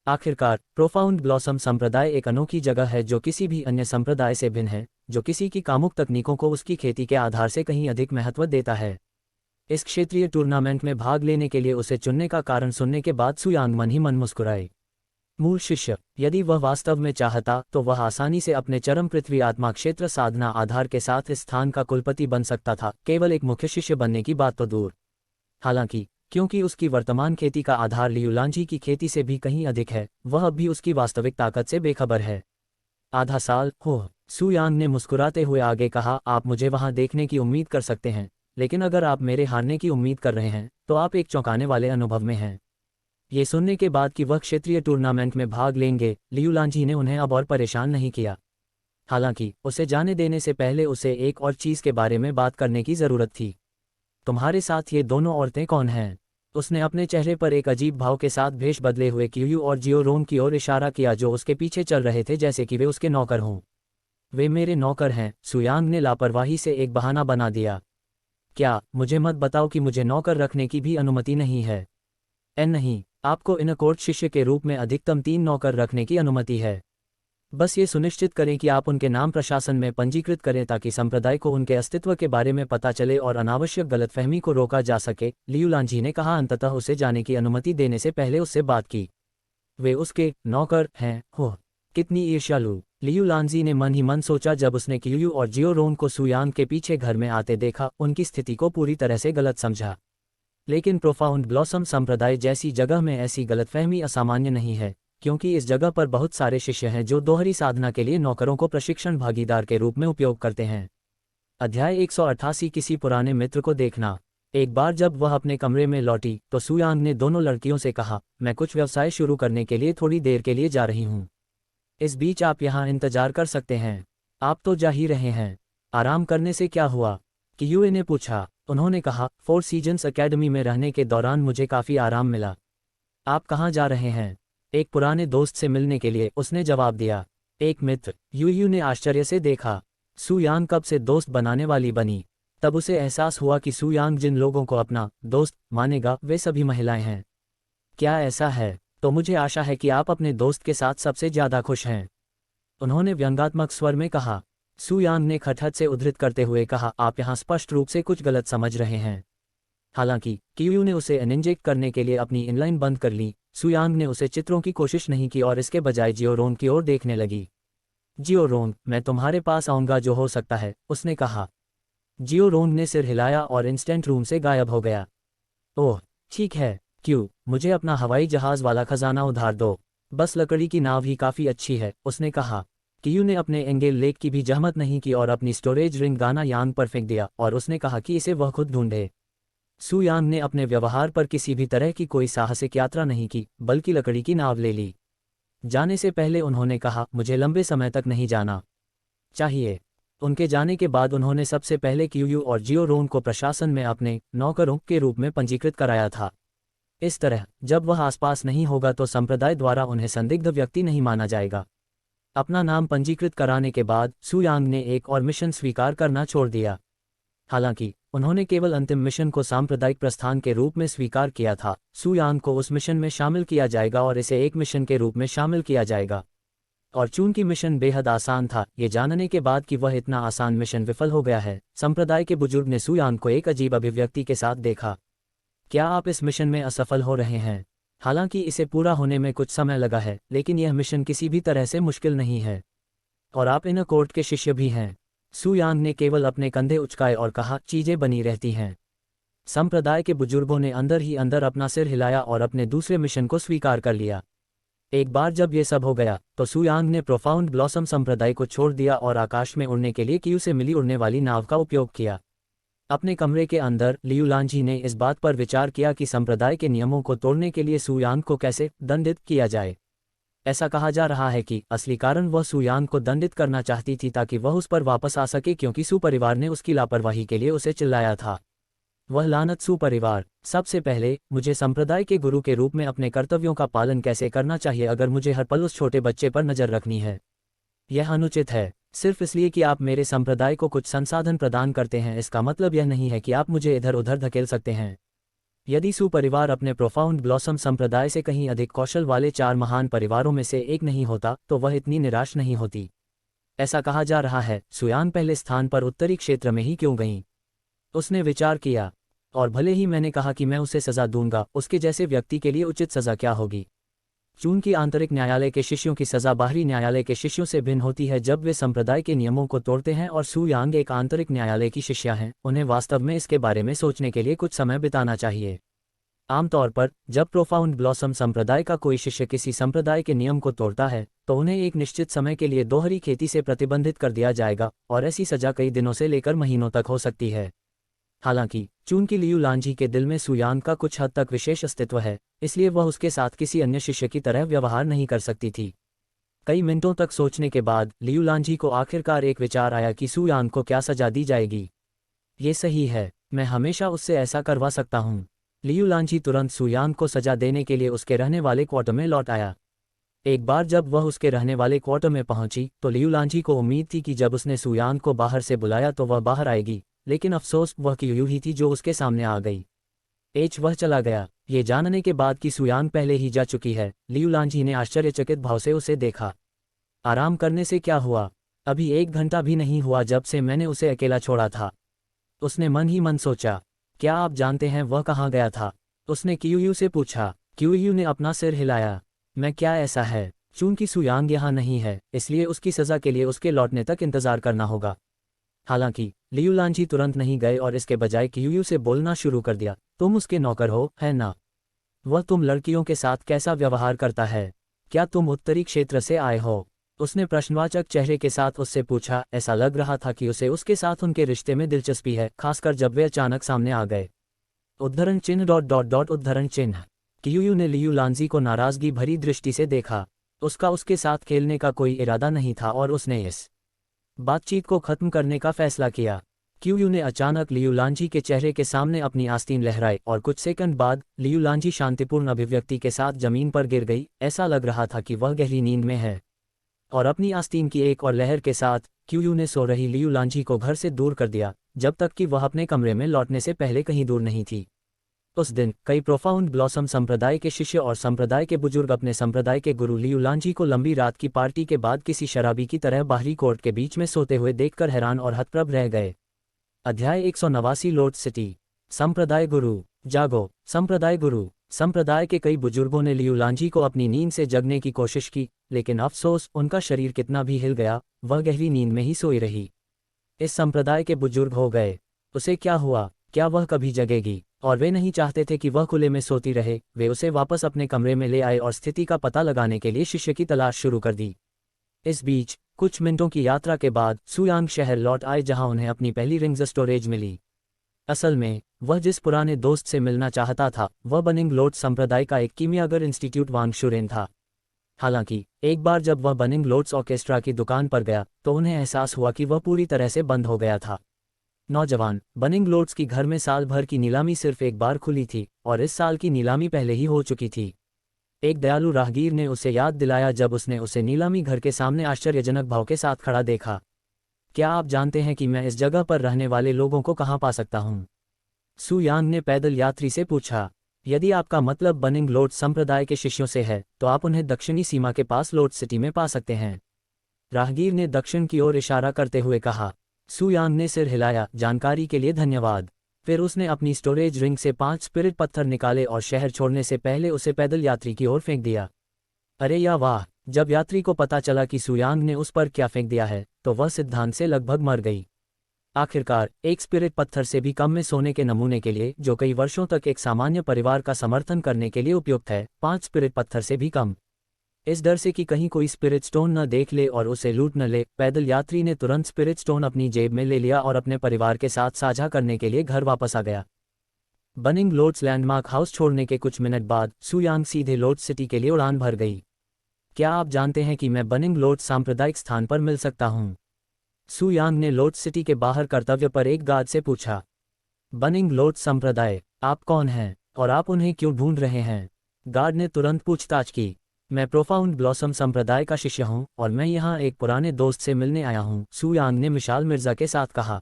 Speaker 1: आखिरकार, प्रोफाउंड ब्लॉसम संप्रदाय एक अनोखी जगह है जो किसी भी अन्य संप्रदाय से भिन्न है, जो किसी की कामुक तकनीकों को उसकी खेती के आधार से कहीं अधिक महत्व देता है। इस क्षेत्रीय टूर्नामेंट में भाग लेने के लिए उसे चुनने का कारण सुनने के बाद सू यांग मन ही मन मुस्कुराए। मूल शिष्य, यदि वह वास्तव में चाहता तो वह आसानी से अपने चरम पृथ्वी आत्मा क्षेत्र साधना आधार के साथ इस स्थान का कुलपति बन सकता था, केवल एक मुख्य शिष्य बनने की बात तो दूर। हालांकि क्योंकि उसकी वर्तमान खेती का आधार लियू लांझी की खेती से भी कहीं अधिक है, वह अब भी उसकी वास्तविक ताकत से बेखबर है। आधा साल हो, सू यांग ने मुस्कुराते हुए आगे कहा, आप मुझे वहां देखने की उम्मीद कर सकते हैं, लेकिन अगर आप मेरे हारने की उम्मीद कर रहे हैं तो आप एक चौंकाने वाले अनुभव में हैं। ये सुनने के बाद कि वह क्षेत्रीय टूर्नामेंट में भाग लेंगे, लियू लांझी ने उन्हें अब और परेशान नहीं किया। हालांकि उसे जाने देने से पहले उसे एक और चीज के बारे में बात करने की जरूरत थी। तुम्हारे साथ ये दोनों औरतें कौन हैं? उसने अपने चेहरे पर एक अजीब भाव के साथ भेष बदले हुए क्यूयू और जियो रोन की ओर इशारा किया, जो उसके पीछे चल रहे थे जैसे कि वे उसके नौकर हों। वे मेरे नौकर हैं, सू यांग ने लापरवाही से एक बहाना बना दिया। क्या मुझे मत बताओ कि मुझे नौकर रखने की भी अनुमति नहीं है? नहीं, आपको इन कोर्ट शिष्य के रूप में अधिकतम 3 नौकर रखने की अनुमति है। बस ये सुनिश्चित करें कि आप उनके नाम प्रशासन में पंजीकृत करें ताकि संप्रदाय को उनके अस्तित्व के बारे में पता चले और अनावश्यक गलतफहमी को रोका जा सके, लियू लांझी ने कहा, अंततः उसे जाने की अनुमति देने से पहले उससे बात की। वे उसके नौकर हैं? हो, कितनी ईर्ष्यालु! लियू लांझी ने मन ही मन सोचा जब उसने क्यूयू और जियो रोन को सू यांग के पीछे घर में आते देखा, उनकी स्थिति को पूरी तरह से गलत समझा। लेकिन प्रोफाउंड ब्लॉसम संप्रदाय जैसी जगह में ऐसी गलतफहमी असामान्य नहीं है, क्योंकि इस जगह पर बहुत सारे शिष्य हैं जो दोहरी साधना के लिए नौकरों को प्रशिक्षण भागीदार के रूप में उपयोग करते हैं। अध्याय 188 किसी पुराने मित्र को देखना। एक बार जब वह अपने कमरे में लौटी तो सू यांग ने दोनों लड़कियों से कहा, मैं कुछ व्यवसाय शुरू करने के लिए थोड़ी देर के लिए जा रही हूँ। इस बीच आप यहाँ इंतजार कर सकते हैं। आप तो जा ही रहे हैं, आराम करने से क्या हुआ? क्यूए ने पूछा। उन्होंने कहा, 4 सीजन्स अकेडमी में रहने के दौरान मुझे काफ़ी आराम मिला। आप कहाँ जा रहे हैं? एक पुराने दोस्त से मिलने के लिए, उसने जवाब दिया। एक मित्र? यूयू ने आश्चर्य से देखा। सू यांग कब से दोस्त बनाने वाली बनी? तब उसे एहसास हुआ कि सू यांग जिन लोगों को अपना दोस्त मानेगा वे सभी महिलाएं हैं। क्या ऐसा है? तो मुझे आशा है कि आप अपने दोस्त के साथ सबसे ज्यादा खुश हैं, उन्होंने व्यंग्यात्मक स्वर में कहा। सू यांग ने खटखट से उद्धृत करते हुए कहा, आप यहाँ स्पष्ट रूप से कुछ गलत समझ रहे हैं। हालांकि क्यूयू ने उसे अनइंजेक्ट करने के लिए अपनी इनलाइन बंद कर ली, सू यांग ने उसे चित्रों की कोशिश नहीं की और इसके बजाय जियो रोन की ओर देखने लगी। जियो रोन, मैं तुम्हारे पास आऊंगा जो हो सकता है, उसने कहा। जियो रोन ने सिर हिलाया और इंस्टेंट रूम से गायब हो गया। ओह ठीक है क्यू, मुझे अपना हवाई जहाज वाला खजाना उधार दो, बस लकड़ी की नाव ही काफ़ी अच्छी है, उसने कहा। क्यू ने अपने एंगेल लेक की भी जहमत नहीं की और अपनी स्टोरेज रिंग गाना यांग पर फेंक दिया और उसने कहा कि इसे वह खुद ढूंढे। सू यांग ने अपने व्यवहार पर किसी भी तरह की कोई साहसिक यात्रा नहीं की, बल्कि लकड़ी की नाव ले ली। जाने से पहले उन्होंने कहा, मुझे लंबे समय तक नहीं जाना चाहिए। उनके जाने के बाद उन्होंने सबसे पहले क्यूयू और जियो रोन को प्रशासन में अपने नौकरों के रूप में पंजीकृत कराया था। इस तरह जब वह आसपास नहीं होगा तो संप्रदाय द्वारा उन्हें संदिग्ध व्यक्ति नहीं माना जाएगा। अपना नाम पंजीकृत कराने के बाद सू यांग ने एक और मिशन स्वीकार करना छोड़ दिया। हालांकि उन्होंने केवल अंतिम मिशन को सांप्रदायिक प्रस्थान के रूप में स्वीकार किया था, सू यांग को उस मिशन में शामिल किया जाएगा और इसे एक मिशन के रूप में शामिल किया जाएगा। और चूंकि मिशन बेहद आसान था, ये जानने के बाद कि वह इतना आसान मिशन विफल हो गया है, संप्रदाय के बुजुर्ग ने सू यांग को एक अजीब अभिव्यक्ति के साथ देखा। क्या आप इस मिशन में असफल हो रहे हैं? हालांकि इसे पूरा होने में कुछ समय लगा है, लेकिन यह मिशन किसी भी तरह से मुश्किल नहीं है। और आप इन कोर्ट के शिष्य भी हैं। सु यांग ने केवल अपने कंधे उचकाए और कहा, चीजें बनी रहती हैं। संप्रदाय के बुजुर्गों ने अंदर ही अंदर अपना सिर हिलाया और अपने दूसरे मिशन को स्वीकार कर लिया। एक बार जब ये सब हो गया तो सु यांग ने प्रोफाउंड ब्लॉसम संप्रदाय को छोड़ दिया और आकाश में उड़ने के लिए क्यू से मिली उड़ने वाली नाव का उपयोग किया। अपने कमरे के अंदर लियू लांजी ने इस बात पर विचार किया कि संप्रदाय के नियमों को तोड़ने के लिए सु यांग को कैसे दंडित किया जाए। ऐसा कहा जा रहा है कि असली कारण वह सु यांग को दंडित करना चाहती थी ताकि वह उस पर वापस आ सके, क्योंकि सु परिवार ने उसकी लापरवाही के लिए उसे चिल्लाया था। वह लानत सु परिवार। सबसे पहले मुझे संप्रदाय के गुरु के रूप में अपने कर्तव्यों का पालन कैसे करना चाहिए अगर मुझे हर पल उस छोटे बच्चे पर नजर रखनी है? यह अनुचित है। सिर्फ इसलिए कि आप मेरे संप्रदाय को कुछ संसाधन प्रदान करते हैं, इसका मतलब यह नहीं है कि आप मुझे इधर उधर धकेल सकते हैं। यदि सु परिवार अपने प्रोफाउंड ब्लॉसम संप्रदाय से कहीं अधिक कौशल वाले 4 महान परिवारों में से एक नहीं होता तो वह इतनी निराश नहीं होती। ऐसा कहा जा रहा है, सु यांग पहले स्थान पर उत्तरी क्षेत्र में ही क्यों गईं? उसने विचार किया। और भले ही मैंने कहा कि मैं उसे सजा दूंगा, उसके जैसे व्यक्ति के लिए उचित सजा क्या होगी? चून की आंतरिक न्यायालय के शिष्यों की सजा बाहरी न्यायालय के शिष्यों से भिन्न होती है जब वे संप्रदाय के नियमों को तोड़ते हैं, और सु यांग एक आंतरिक न्यायालय की शिष्या हैं। उन्हें वास्तव में इसके बारे में सोचने के लिए कुछ समय बिताना चाहिए। आमतौर पर जब प्रोफाउंड ब्लॉसम संप्रदाय का कोई शिष्य किसी संप्रदाय के नियम को तोड़ता है तो उन्हें एक निश्चित समय के लिए दोहरी खेती से प्रतिबंधित कर दिया जाएगा, और ऐसी सजा कई दिनों से लेकर महीनों तक हो सकती है। हालांकि चूंकि लियू लांजी के दिल में सु यांग का कुछ हद तक विशेष अस्तित्व है, इसलिए वह उसके साथ किसी अन्य शिष्य की तरह व्यवहार नहीं कर सकती थी। कई मिनटों तक सोचने के बाद लियू लांजी को आखिरकार एक विचार आया कि सु यांग को क्या सजा दी जाएगी। ये सही है, मैं हमेशा उससे ऐसा करवा सकता हूँ। लियू लांजी तुरंत सु यांग को सजा देने के लिए उसके रहने वाले क्वार्टर में लौट आया। एक बार जब वह उसके रहने वाले क्वार्टर में पहुंची तो लियू लांजी को उम्मीद थी कि जब उसने सु यांग को बाहर से बुलाया तो वह बाहर आएगी, लेकिन अफसोस वह क्यू ही थी जो उसके सामने आ गई। वह चला गया। ये जानने के बाद कि सु यांग पहले ही जा चुकी है, लियू लांजी ने आश्चर्यचकित भाव से उसे देखा। आराम करने से क्या हुआ? अभी 1 घंटा भी नहीं हुआ जब से मैंने उसे अकेला छोड़ा था। उसने मन ही मन सोचा। क्या आप जानते हैं वह कहाँ गया था? उसने क्यू से पूछा। क्यू ने अपना सिर हिलाया। मैं क्या ऐसा है? चूंकि सु यांग यहाँ नहीं है, इसलिए उसकी सजा के लिए उसके लौटने तक इंतजार करना होगा। हालांकि लियू लांजी तुरंत नहीं गए और इसके बजाय क्यू से बोलना शुरू कर दिया। तुम उसके नौकर हो, है ना? वह तुम लड़कियों के साथ कैसा व्यवहार करता है? क्या तुम उत्तरी क्षेत्र से आए हो? उसने प्रश्नवाचक चेहरे के साथ उससे पूछा। ऐसा लग रहा था कि उसे उसके साथ उनके रिश्ते में दिलचस्पी है, खासकर जब वे अचानक सामने आ गए। उद्धरण चिन्ह ... उद्धरण चिन्ह। क्यू ने लियू लांजी को नाराजगी भरी दृष्टि से देखा। उसका उसके साथ खेलने का कोई इरादा नहीं था और उसने इस बातचीत को खत्म करने का फैसला किया। क्यू ने अचानक लियू लांजी के चेहरे के सामने अपनी आस्तीन लहराई और कुछ सेकंड बाद लियू लांजी शांतिपूर्ण अभिव्यक्ति के साथ जमीन पर गिर गई। ऐसा लग रहा था कि वह गहरी नींद में है। और अपनी आस्तीन की एक और लहर के साथ क्यू ने सो रही लियू लांजी को घर से दूर कर दिया, जब तक कि वह अपने कमरे में लौटने से पहले कहीं दूर नहीं थी। उस दिन कई प्रोफाउंड ब्लॉसम संप्रदाय के शिष्य और संप्रदाय के बुजुर्ग अपने संप्रदाय के गुरु लियू लांजी को लंबी रात की पार्टी के बाद किसी शराबी की तरह बाहरी कोर्ट के बीच में सोते हुए देखकर हैरान और हतप्रभ रह गए। अध्याय 189 लोड सिटी। संप्रदाय गुरु। जागो संप्रदाय गुरु। संप्रदाय के कई बुजुर्गों ने लियू लांजी को अपनी नींद से जगने की कोशिश की, लेकिन अफसोस उनका शरीर कितना भी हिल गया, वह गहरी नींद में ही सोई रही। इस संप्रदाय के बुजुर्ग हो गए। उसे क्या हुआ? क्या वह कभी जगेगी? और वे नहीं चाहते थे कि वह खुले में सोती रहे। वे उसे वापस अपने कमरे में ले आए और स्थिति का पता लगाने के लिए शिष्य की तलाश शुरू कर दी। इस बीच कुछ मिनटों की यात्रा के बाद सु यांग शहर लौट आए, जहां उन्हें अपनी पहली रिंग्स स्टोरेज मिली। असल में वह जिस पुराने दोस्त से मिलना चाहता था वह बनिंग लोड संप्रदाय का एक कीमियागर इंस्टीट्यूट वांग शुरेन था। हालांकि एक बार जब वह बनिंग लोड्स ऑर्केस्ट्रा की दुकान पर गया तो उन्हें एहसास हुआ कि वह पूरी तरह से बंद हो गया था। नौजवान बनिंग लोड्स की घर में साल भर की नीलामी सिर्फ एक बार खुली थी और इस साल की नीलामी पहले ही हो चुकी थी। एक दयालु राहगीर ने उसे याद दिलाया जब उसने उसे नीलामी घर के सामने आश्चर्यजनक भाव के साथ खड़ा देखा। क्या आप जानते हैं कि मैं इस जगह पर रहने वाले लोगों को कहाँ पा सकता हूँ? सु यांग ने पैदल यात्री से पूछा। यदि आपका मतलब बनिंग लोड संप्रदाय के शिष्यों से है तो आप उन्हें दक्षिणी सीमा के पास लोड सिटी में पा सकते हैं। राहगीर ने दक्षिण की ओर इशारा करते हुए कहा। सु यांग ने सिर हिलाया। जानकारी के लिए धन्यवाद। फिर उसने अपनी स्टोरेज रिंग से 5 स्पिरिट पत्थर निकाले और शहर छोड़ने से पहले उसे पैदल यात्री की ओर फेंक दिया। अरे या वाह, जब यात्री को पता चला कि सुयांग ने उस पर क्या फेंक दिया है तो वह सिद्धांत से लगभग मर गई। आखिरकार एक स्पिरिट पत्थर से भी कम में सोने के नमूने के लिए, जो कई वर्षों तक एक सामान्य परिवार का समर्थन करने के लिए उपयुक्त है, 5 स्पिरिट पत्थर से भी कम। इस डर से कि कहीं कोई स्पिरिट स्टोन न देख ले और उसे लूट न ले, पैदल यात्री ने तुरंत स्पिरिट स्टोन अपनी जेब में ले लिया और अपने परिवार के साथ साझा करने के लिए घर वापस आ गया। बनिंग लोड्स लैंडमार्क हाउस छोड़ने के कुछ मिनट बाद सुयांग सीधे लोड्स सिटी के लिए उड़ान भर गई। क्या आप जानते हैं कि मैं बनिंग लोड्स सांप्रदायिक स्थान पर मिल सकता हूँ? सुयांग ने लोड्स सिटी के बाहर कर्तव्य पर एक गार्ड से पूछा। बनिंग लोड्स संप्रदाय, आप कौन हैं और आप उन्हें क्यों ढूंढ रहे हैं? गार्ड ने तुरंत पूछताछ की। मैं प्रोफाउंड ब्लॉसम संप्रदाय का शिष्य हूं और मैं यहां एक पुराने दोस्त से मिलने आया हूं, सुयांग ने मिशाल मिर्जा के साथ कहा।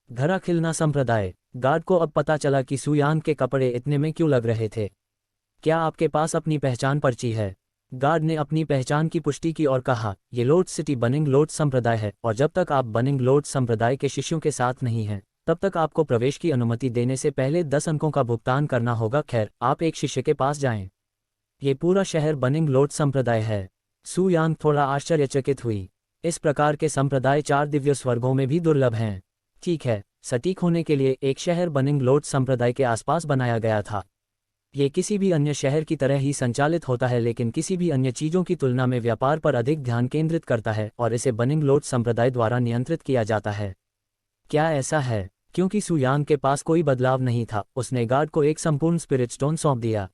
Speaker 1: घरा खिलना संप्रदाय। गार्ड को अब पता चला कि सुयांग के कपड़े इतने में क्यों लग रहे थे। क्या आपके पास अपनी पहचान पर्ची है? गार्ड ने अपनी पहचान की पुष्टि की और कहा, ये लोड्स सिटी बनिंग लोड्स संप्रदाय है और जब तक आप बनिंग लोड्स संप्रदाय के शिष्यों के साथ नहीं हैं तब तक आपको प्रवेश की अनुमति देने से पहले 10 अंकों का भुगतान करना होगा। खैर, आप एक शिष्य के पास जाएं। ये पूरा शहर बनिंग लोड्स संप्रदाय है। सुयांग थोड़ा आश्चर्यचकित हुई। इस प्रकार के संप्रदाय 4 दिव्य स्वर्गों में भी दुर्लभ हैं। ठीक है, सटीक होने के लिए एक शहर बनिंग लोड्स संप्रदाय के आसपास बनाया गया था। ये किसी भी अन्य शहर की तरह ही संचालित होता है, लेकिन किसी भी अन्य चीज़ों की तुलना में व्यापार पर अधिक ध्यान केंद्रित करता है और इसे बनिंग लोड्स संप्रदाय द्वारा नियंत्रित किया जाता है। क्या ऐसा है? क्योंकि सुयांग के पास कोई बदलाव नहीं था, उसने गार्ड को एक संपूर्ण स्पिरिट स्टोन सौंप दिया।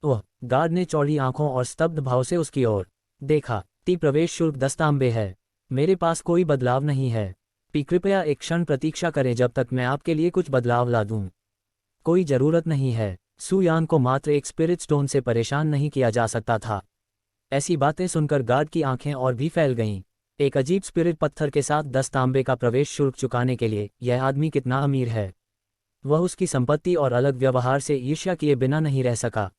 Speaker 1: ओह! गार्ड ने चौड़ी आंखों और स्तब्ध भाव से उसकी ओर देखा। ती प्रवेश शुल्क 10 तांबे है। मेरे पास कोई बदलाव नहीं है। पी कृपया एक क्षण प्रतीक्षा करें जब तक मैं आपके लिए कुछ बदलाव ला दूं। कोई जरूरत नहीं है। सुयांग को मात्र एक स्पिरिट स्टोन से परेशान नहीं किया जा सकता था। ऐसी बातें सुनकर गार्ड की आंखें और भी फैल गईं। एक अजीब स्पिरिट पत्थर के साथ 10 तांबे का प्रवेश शुल्क चुकाने के लिए यह आदमी कितना अमीर है। वह उसकी संपत्ति और अलग व्यवहार से ईर्ष्या किए बिना नहीं रह सका।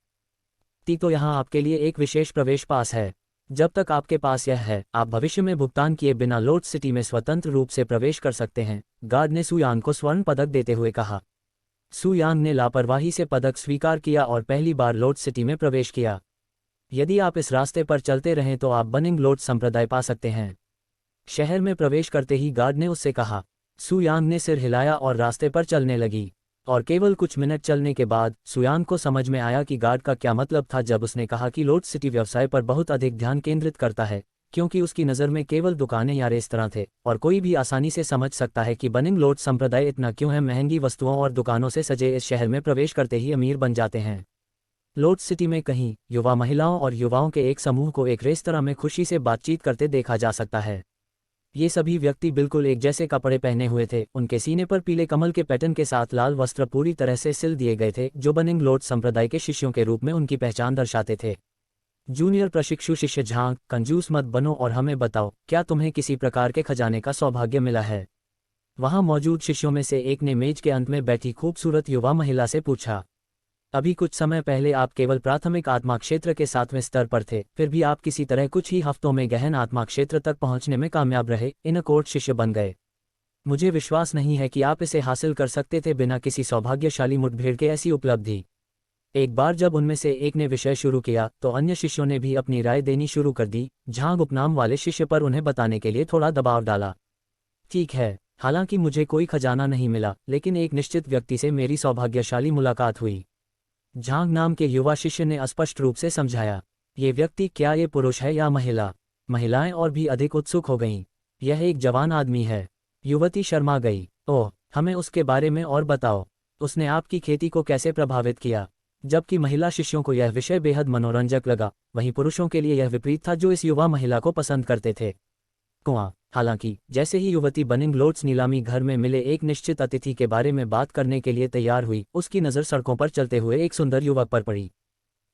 Speaker 1: तो यहाँ आपके लिए एक विशेष प्रवेश पास है। जब तक आपके पास यह है, आप भविष्य में भुगतान किए बिना लोड्स सिटी में स्वतंत्र रूप से प्रवेश कर सकते हैं। गार्ड ने सुयांग को स्वर्ण पदक देते हुए कहा। सुयांग ने लापरवाही से पदक स्वीकार किया और पहली बार लोड्स सिटी में प्रवेश किया। यदि आप इस रास्ते पर चलते रहें तो आप बनिंग लोड्स संप्रदाय पा सकते हैं। शहर में प्रवेश करते ही गार्ड ने उससे कहा। सुयांग ने सिर हिलाया और रास्ते पर चलने लगी। और केवल कुछ मिनट चलने के बाद सुयांग को समझ में आया कि गार्ड का क्या मतलब था जब उसने कहा कि लोड्स सिटी व्यवसाय पर बहुत अधिक ध्यान केंद्रित करता है, क्योंकि उसकी नज़र में केवल दुकानें या रेस्तरां थे और कोई भी आसानी से समझ सकता है कि बनिंग लोड्स संप्रदाय इतना क्यों है। महंगी वस्तुओं और दुकानों से सजे इस शहर में प्रवेश करते ही अमीर बन जाते हैं। लोड्स सिटी में कहीं युवा महिलाओं और युवाओं के एक समूह को एक रेस्तरां में खुशी से बातचीत करते देखा जा सकता है। ये सभी व्यक्ति बिल्कुल एक जैसे कपड़े पहने हुए थे। उनके सीने पर पीले कमल के पैटर्न के साथ लाल वस्त्र पूरी तरह से सिल दिए गए थे, जो बनिंग लोड्स संप्रदाय के शिष्यों के रूप में उनकी पहचान दर्शाते थे। जूनियर प्रशिक्षु शिष्य झांग, कंजूस मत बनो और हमें बताओ, क्या तुम्हें किसी प्रकार के खजाने का सौभाग्य मिला है? वहां मौजूद शिष्यों में से एक ने मेज के अंत में बैठी खूबसूरत युवा महिला से पूछा। अभी कुछ समय पहले आप केवल प्राथमिक आत्मा क्षेत्र के 7वें स्तर पर थे, फिर भी आप किसी तरह कुछ ही हफ्तों में गहन आत्मा क्षेत्र तक पहुंचने में कामयाब रहे, इन कोर्ट शिष्य बन गए। मुझे विश्वास नहीं है कि आप इसे हासिल कर सकते थे बिना किसी सौभाग्यशाली मुठभेड़ के ऐसी उपलब्धि। एक बार जब उनमें से एक ने विषय शुरू किया तो अन्य शिष्यों ने भी अपनी राय देनी शुरू कर दी। झांग उपनाम वाले शिष्य पर उन्हें बताने के लिए थोड़ा दबाव डाला। ठीक है, हालांकि मुझे कोई खजाना नहीं मिला, लेकिन एक निश्चित व्यक्ति से मेरी सौभाग्यशाली मुलाकात हुई। झांग नाम के युवा शिष्य ने स्पष्ट रूप से समझाया। ये व्यक्ति, क्या ये पुरुष है या महिला? महिलाएं और भी अधिक उत्सुक हो गईं। यह एक जवान आदमी है। युवती शर्मा गई। ओह, हमें उसके बारे में और बताओ। उसने आपकी खेती को कैसे प्रभावित किया? जबकि महिला शिष्यों को यह विषय बेहद मनोरंजक लगा, वहीं पुरुषों के लिए यह विपरीत था, जो इस युवा महिला को पसंद करते थे। कुआं। हालांकि जैसे ही युवती बनिंग लोड्स नीलामी घर में मिले एक निश्चित अतिथि के बारे में बात करने के लिए तैयार हुई, उसकी नज़र सड़कों पर चलते हुए एक सुंदर युवक पर पड़ी।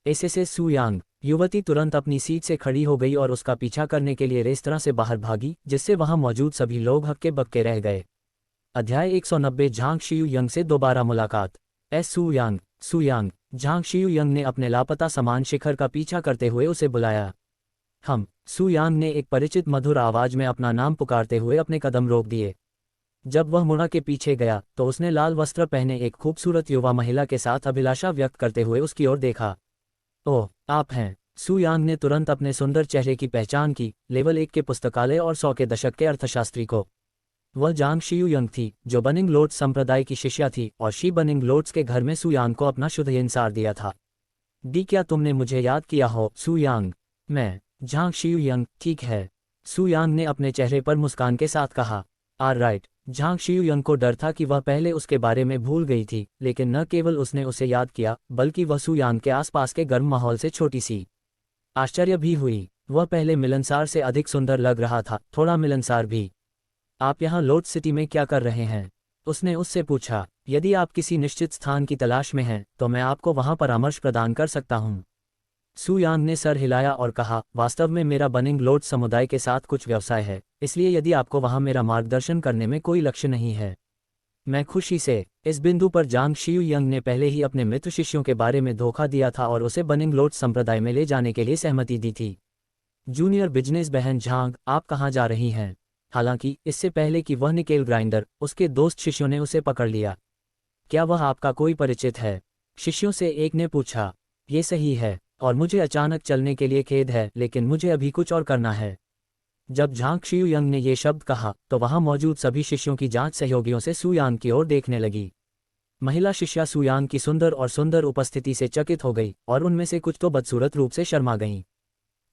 Speaker 1: SSS Suyang. युवती तुरंत अपनी सीट से खड़ी हो गई और उसका पीछा करने के लिए रेस्तरां से बाहर भागी, जिससे वहां मौजूद सभी लोग हक्के बक्के रह गए। अध्याय 190। झांग शियू यंग से दोबारा मुलाकात। सुयांग। सुयांग। झांग शियू यंग ने अपने लापता सामान शिखर का पीछा करते हुए उसे बुलाया। सुयांग ने एक परिचित मधुर आवाज में अपना नाम पुकारते हुए अपने कदम रोक दिए। जब वह मुड़ा के पीछे गया तो उसने लाल वस्त्र पहने एक खूबसूरत युवा महिला के साथ अभिलाषा व्यक्त करते हुए उसकी ओर देखा। ओह, आप हैं। सुयांग ने तुरंत अपने सुंदर चेहरे की पहचान की, लेवल 1 के पुस्तकालय और 100 के दशक के अर्थशास्त्री को। वह जांग शियुयंग थी, जो बनिंग लोड्स संप्रदाय की शिष्या थी और शी बनिंग लोड्स के घर में सुयांग को अपना शुद्ध इंसार दिया था। डी, क्या तुमने मुझे याद किया हो सुयांग? मैं झांग शियुयंग, ठीक है। सुयांग ने अपने चेहरे पर मुस्कान के साथ कहा। ऑलराइट। झांग शियुयंग को डर था कि वह पहले उसके बारे में भूल गई थी, लेकिन न केवल उसने उसे याद किया, बल्कि वह सुयांग के आसपास के गर्म माहौल से छोटी सी आश्चर्य भी हुई। वह पहले मिलनसार से अधिक सुंदर लग रहा था, थोड़ा मिलनसार भी। आप यहाँ लोड सिटी में क्या कर रहे हैं? उसने उससे पूछा। यदि आप किसी निश्चित स्थान की तलाश में हैं, तो मैं आपको वहाँ परामर्श प्रदान कर सकता हूँ। सुयांग ने सर हिलाया और कहा, वास्तव में मेरा बनिंग लोड समुदाय के साथ कुछ व्यवसाय है, इसलिए यदि आपको वहाँ मेरा मार्गदर्शन करने में कोई लक्ष्य नहीं है। मैं खुशी से। इस बिंदु पर जांग शियुयंग ने पहले ही अपने मित्र शिष्यों के बारे में धोखा दिया था और उसे बनिंग लोड संप्रदाय में ले जाने के लिए सहमति दी थी। जूनियर बिजनेस बहन झांग, आप कहाँ जा रही हैं? हालांकि इससे पहले कि वह निकेल ग्राइंडर, उसके दोस्त शिष्यों ने उसे पकड़ लिया। क्या वह आपका कोई परिचित है? शिष्यों से एक ने पूछा। ये सही है, और मुझे अचानक चलने के लिए खेद है, लेकिन मुझे अभी कुछ और करना है। जब झांग शियुयंग ने ये शब्द कहा, तो वहां मौजूद सभी शिष्यों की जांच सहयोगियों से सुयांग की ओर देखने लगी। महिला शिष्या सुयांग की सुंदर और सुंदर उपस्थिति से चकित हो गई, और उनमें से कुछ तो बदसूरत रूप से शर्मा गईं।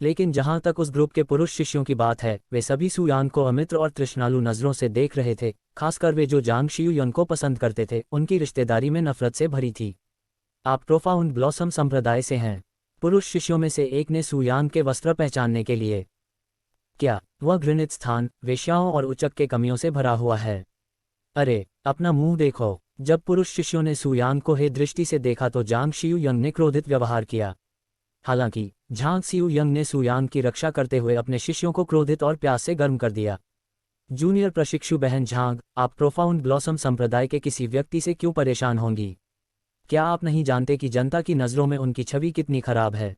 Speaker 1: लेकिन जहां तक उस ग्रुप के पुरुष शिष्यों की बात है, वे सभी सुयांग को अमित्र और तृष्णालु नजरों से देख रहे थे, खासकर वे जो जांग शियुयंग को पसंद करते थे। उनकी रिश्तेदारी में नफरत से भरी थी। आप प्रोफाउंड ब्लॉसम संप्रदाय से हैं? पुरुष शिष्यों में से एक ने सुयांग के वस्त्र पहचानने के लिए। क्या वह घृणित स्थान वेश्याओं और उचक के कमियों से भरा हुआ है? अरे, अपना मुंह देखो। जब पुरुष शिष्यों ने सुयांग को हे दृष्टि से देखा तो जांग शियुयंग ने क्रोधित व्यवहार किया। हालांकि झांग शियुयंग ने सुयांग की रक्षा करते हुए अपने शिष्यों को क्रोधित और प्यास से गर्म कर दिया। जूनियर प्रशिक्षु बहन झांग, आप प्रोफाउंड ब्लॉसम संप्रदाय के किसी व्यक्ति से क्यों परेशान होंगी? क्या आप नहीं जानते कि जनता की नज़रों में उनकी छवि कितनी खराब है?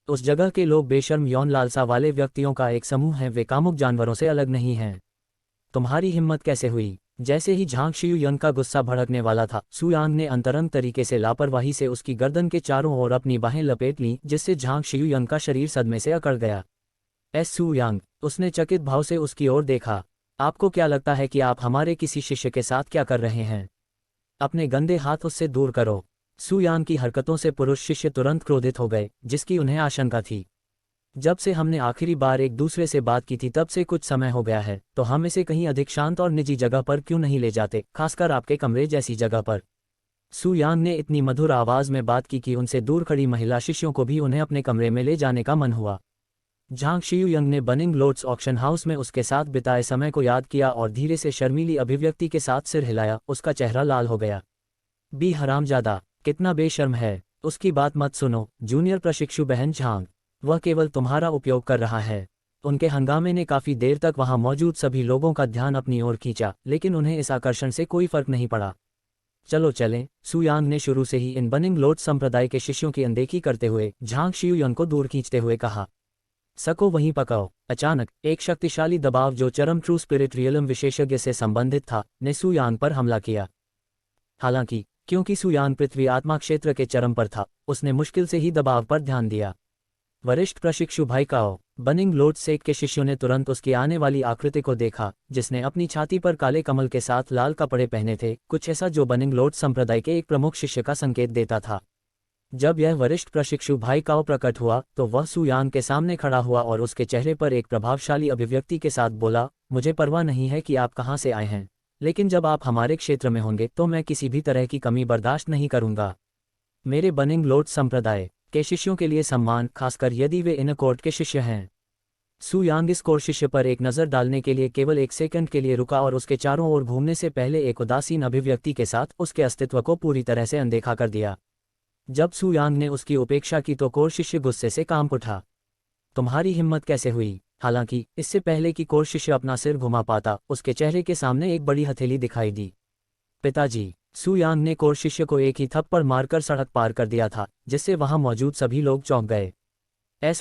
Speaker 1: उस जगह के लोग बेशर्म यौन लालसा वाले व्यक्तियों का एक समूह हैं, वे कामुक जानवरों से अलग नहीं हैं। तुम्हारी हिम्मत कैसे हुई? जैसे ही झांग शियुयंग का गुस्सा भड़कने वाला था, सुयांग ने अंतरंग तरीके से लापरवाही से उसकी गर्दन के चारों ओर अपनी बाहें लपेट लीं, जिससे झांग शियुयंग का शरीर सदमे से अकड़ गया। सुयांग, उसने चकित भाव से उसकी ओर देखा। आपको क्या लगता है कि आप हमारे किसी शिष्य के साथ क्या कर रहे हैं? अपने गंदे हाथ उससे दूर करो। सुयांग की हरकतों से पुरुष शिष्य तुरंत क्रोधित हो गए, जिसकी उन्हें आशंका थी। जब से हमने आखिरी बार एक दूसरे से बात की थी तब से कुछ समय हो गया है, तो हम इसे कहीं अधिक शांत और निजी जगह पर क्यों नहीं ले जाते, खासकर आपके कमरे जैसी जगह पर। सुयांग ने इतनी मधुर आवाज में बात की कि उनसे दूर खड़ी महिला शिष्यों को भी उन्हें अपने कमरे में ले जाने का मन हुआ। झांग शियुयंग ने बनिंग लोड्स ऑक्शन हाउस में उसके साथ बिताए समय को याद किया और धीरे से शर्मीली अभिव्यक्ति के साथ सिर हिलाया। उसका चेहरा लाल हो गया। बी हरामजादा, कितना बेशर्म है। उसकी बात मत सुनो, जूनियर प्रशिक्षु बहन झांग। वह केवल तुम्हारा उपयोग कर रहा है। उनके हंगामे ने काफी देर तक वहां मौजूद सभी लोगों का ध्यान अपनी ओर खींचा, लेकिन उन्हें इस आकर्षण से कोई फर्क नहीं पड़ा। चलो चलें, सुयांग ने शुरू से ही इन बनिंग लोड संप्रदाय के शिष्यों की अनदेखी करते हुए झांग शियुयंग को दूर खींचते हुए कहा। सको वहीं पकाओ। अचानक एक शक्तिशाली दबाव जो चरम ट्रू स्पिरिट रियलम विशेषज्ञ से संबंधित था, ने सुयांग पर हमला किया। हालांकि क्योंकि सुयांग पृथ्वी आत्मा क्षेत्र के चरम पर था, उसने मुश्किल से ही दबाव पर ध्यान दिया। वरिष्ठ प्रशिक्षु भाई काओ, बनिंग लोड सेक के शिष्यों ने तुरंत उसकी आने वाली आकृति को देखा, जिसने अपनी छाती पर काले कमल के साथ लाल कपड़े पहने थे, कुछ ऐसा जो बनिंग लोड संप्रदाय के एक प्रमुख शिष्य का संकेत देता था। जब यह वरिष्ठ प्रशिक्षु भाई काओ प्रकट हुआ, तो वह सुयांग के सामने खड़ा हुआ और उसके चेहरे पर एक प्रभावशाली अभिव्यक्ति के साथ बोला, मुझे परवाह नहीं है कि आप कहाँ से आए हैं, लेकिन जब आप हमारे क्षेत्र में होंगे तो मैं किसी भी तरह की कमी बर्दाश्त नहीं करूंगा। मेरे बनिंग लोड संप्रदाय के शिष्यों के लिए सम्मान, खासकर यदि वे इन कोर्ट के शिष्य हैं। सुयांग इस कोर शिष्य पर एक नज़र डालने के लिए केवल एक सेकंड के लिए रुका और उसके चारों ओर घूमने से पहले एक उदासीन अभिव्यक्ति के साथ उसके अस्तित्व को पूरी तरह से अनदेखा कर दिया। जब सुयांग ने उसकी उपेक्षा की तो कोर शिष्य गुस्से से कांप उठा। तुम्हारी हिम्मत कैसे हुई? हालांकि इससे पहले कि कोर शिष्य अपना सिर घुमा पाता, उसके चेहरे के सामने एक बड़ी हथेली दिखाई दी। पिताजी। सुयांग ने कोर शिष्य को एक ही थप्पड़ मारकर सड़क पार कर दिया था, जिससे वहां मौजूद सभी लोग चौंक गए।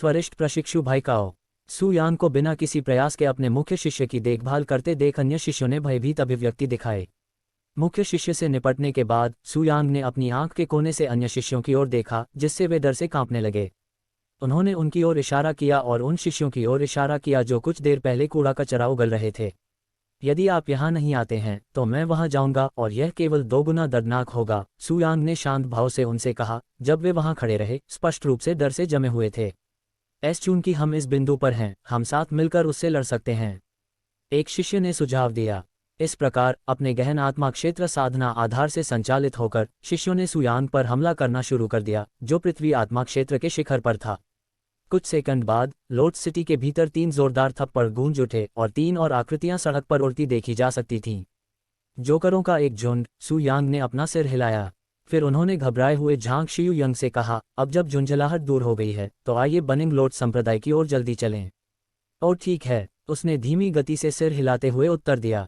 Speaker 1: वरिष्ठ प्रशिक्षु भाई काओ। सुयांग को बिना किसी प्रयास के अपने मुख्य शिष्य की देखभाल करते देख अन्य शिष्यों ने भयभीत अभिव्यक्ति दिखाए। मुख्य शिष्य से निपटने के बाद सुयांग ने अपनी आंख के कोने से अन्य शिष्यों की ओर देखा, जिससे वे डर से कांपने लगे। उन्होंने उनकी ओर इशारा किया और उन शिष्यों की ओर इशारा किया जो कुछ देर पहले कूड़ा कचरा उगल रहे थे। यदि आप यहाँ नहीं आते हैं तो मैं वहाँ जाऊँगा और यह केवल 2 गुना दर्दनाक होगा, सु यांग ने शांत भाव से उनसे कहा, जब वे वहाँ खड़े रहे, स्पष्ट रूप से डर से जमे हुए थे। चूंकि हम इस बिंदु पर हैं, हम साथ मिलकर उससे लड़ सकते हैं, एक शिष्य ने सुझाव दिया। इस प्रकार अपने गहन आत्मा क्षेत्र साधना आधार से संचालित होकर शिष्यों ने सु यांग पर हमला करना शुरू कर दिया, जो पृथ्वी आत्मा क्षेत्र के शिखर पर था। कुछ सेकंड बाद लोट सिटी के भीतर 3 जोरदार थप्पड़ गूंज उठे और 3 और आकृतियां सड़क पर उड़ती देखी जा सकती थीं। जोकरों का एक झुंड। सु यांग ने अपना सिर हिलाया। फिर उन्होंने घबराए हुए झांग शियू यंग से कहा, अब जब झुंझलाहट दूर हो गई है तो आइए बनिंग लोट संप्रदाय की ओर जल्दी चलें। और ठीक है, उसने धीमी गति से सिर हिलाते हुए उत्तर दिया।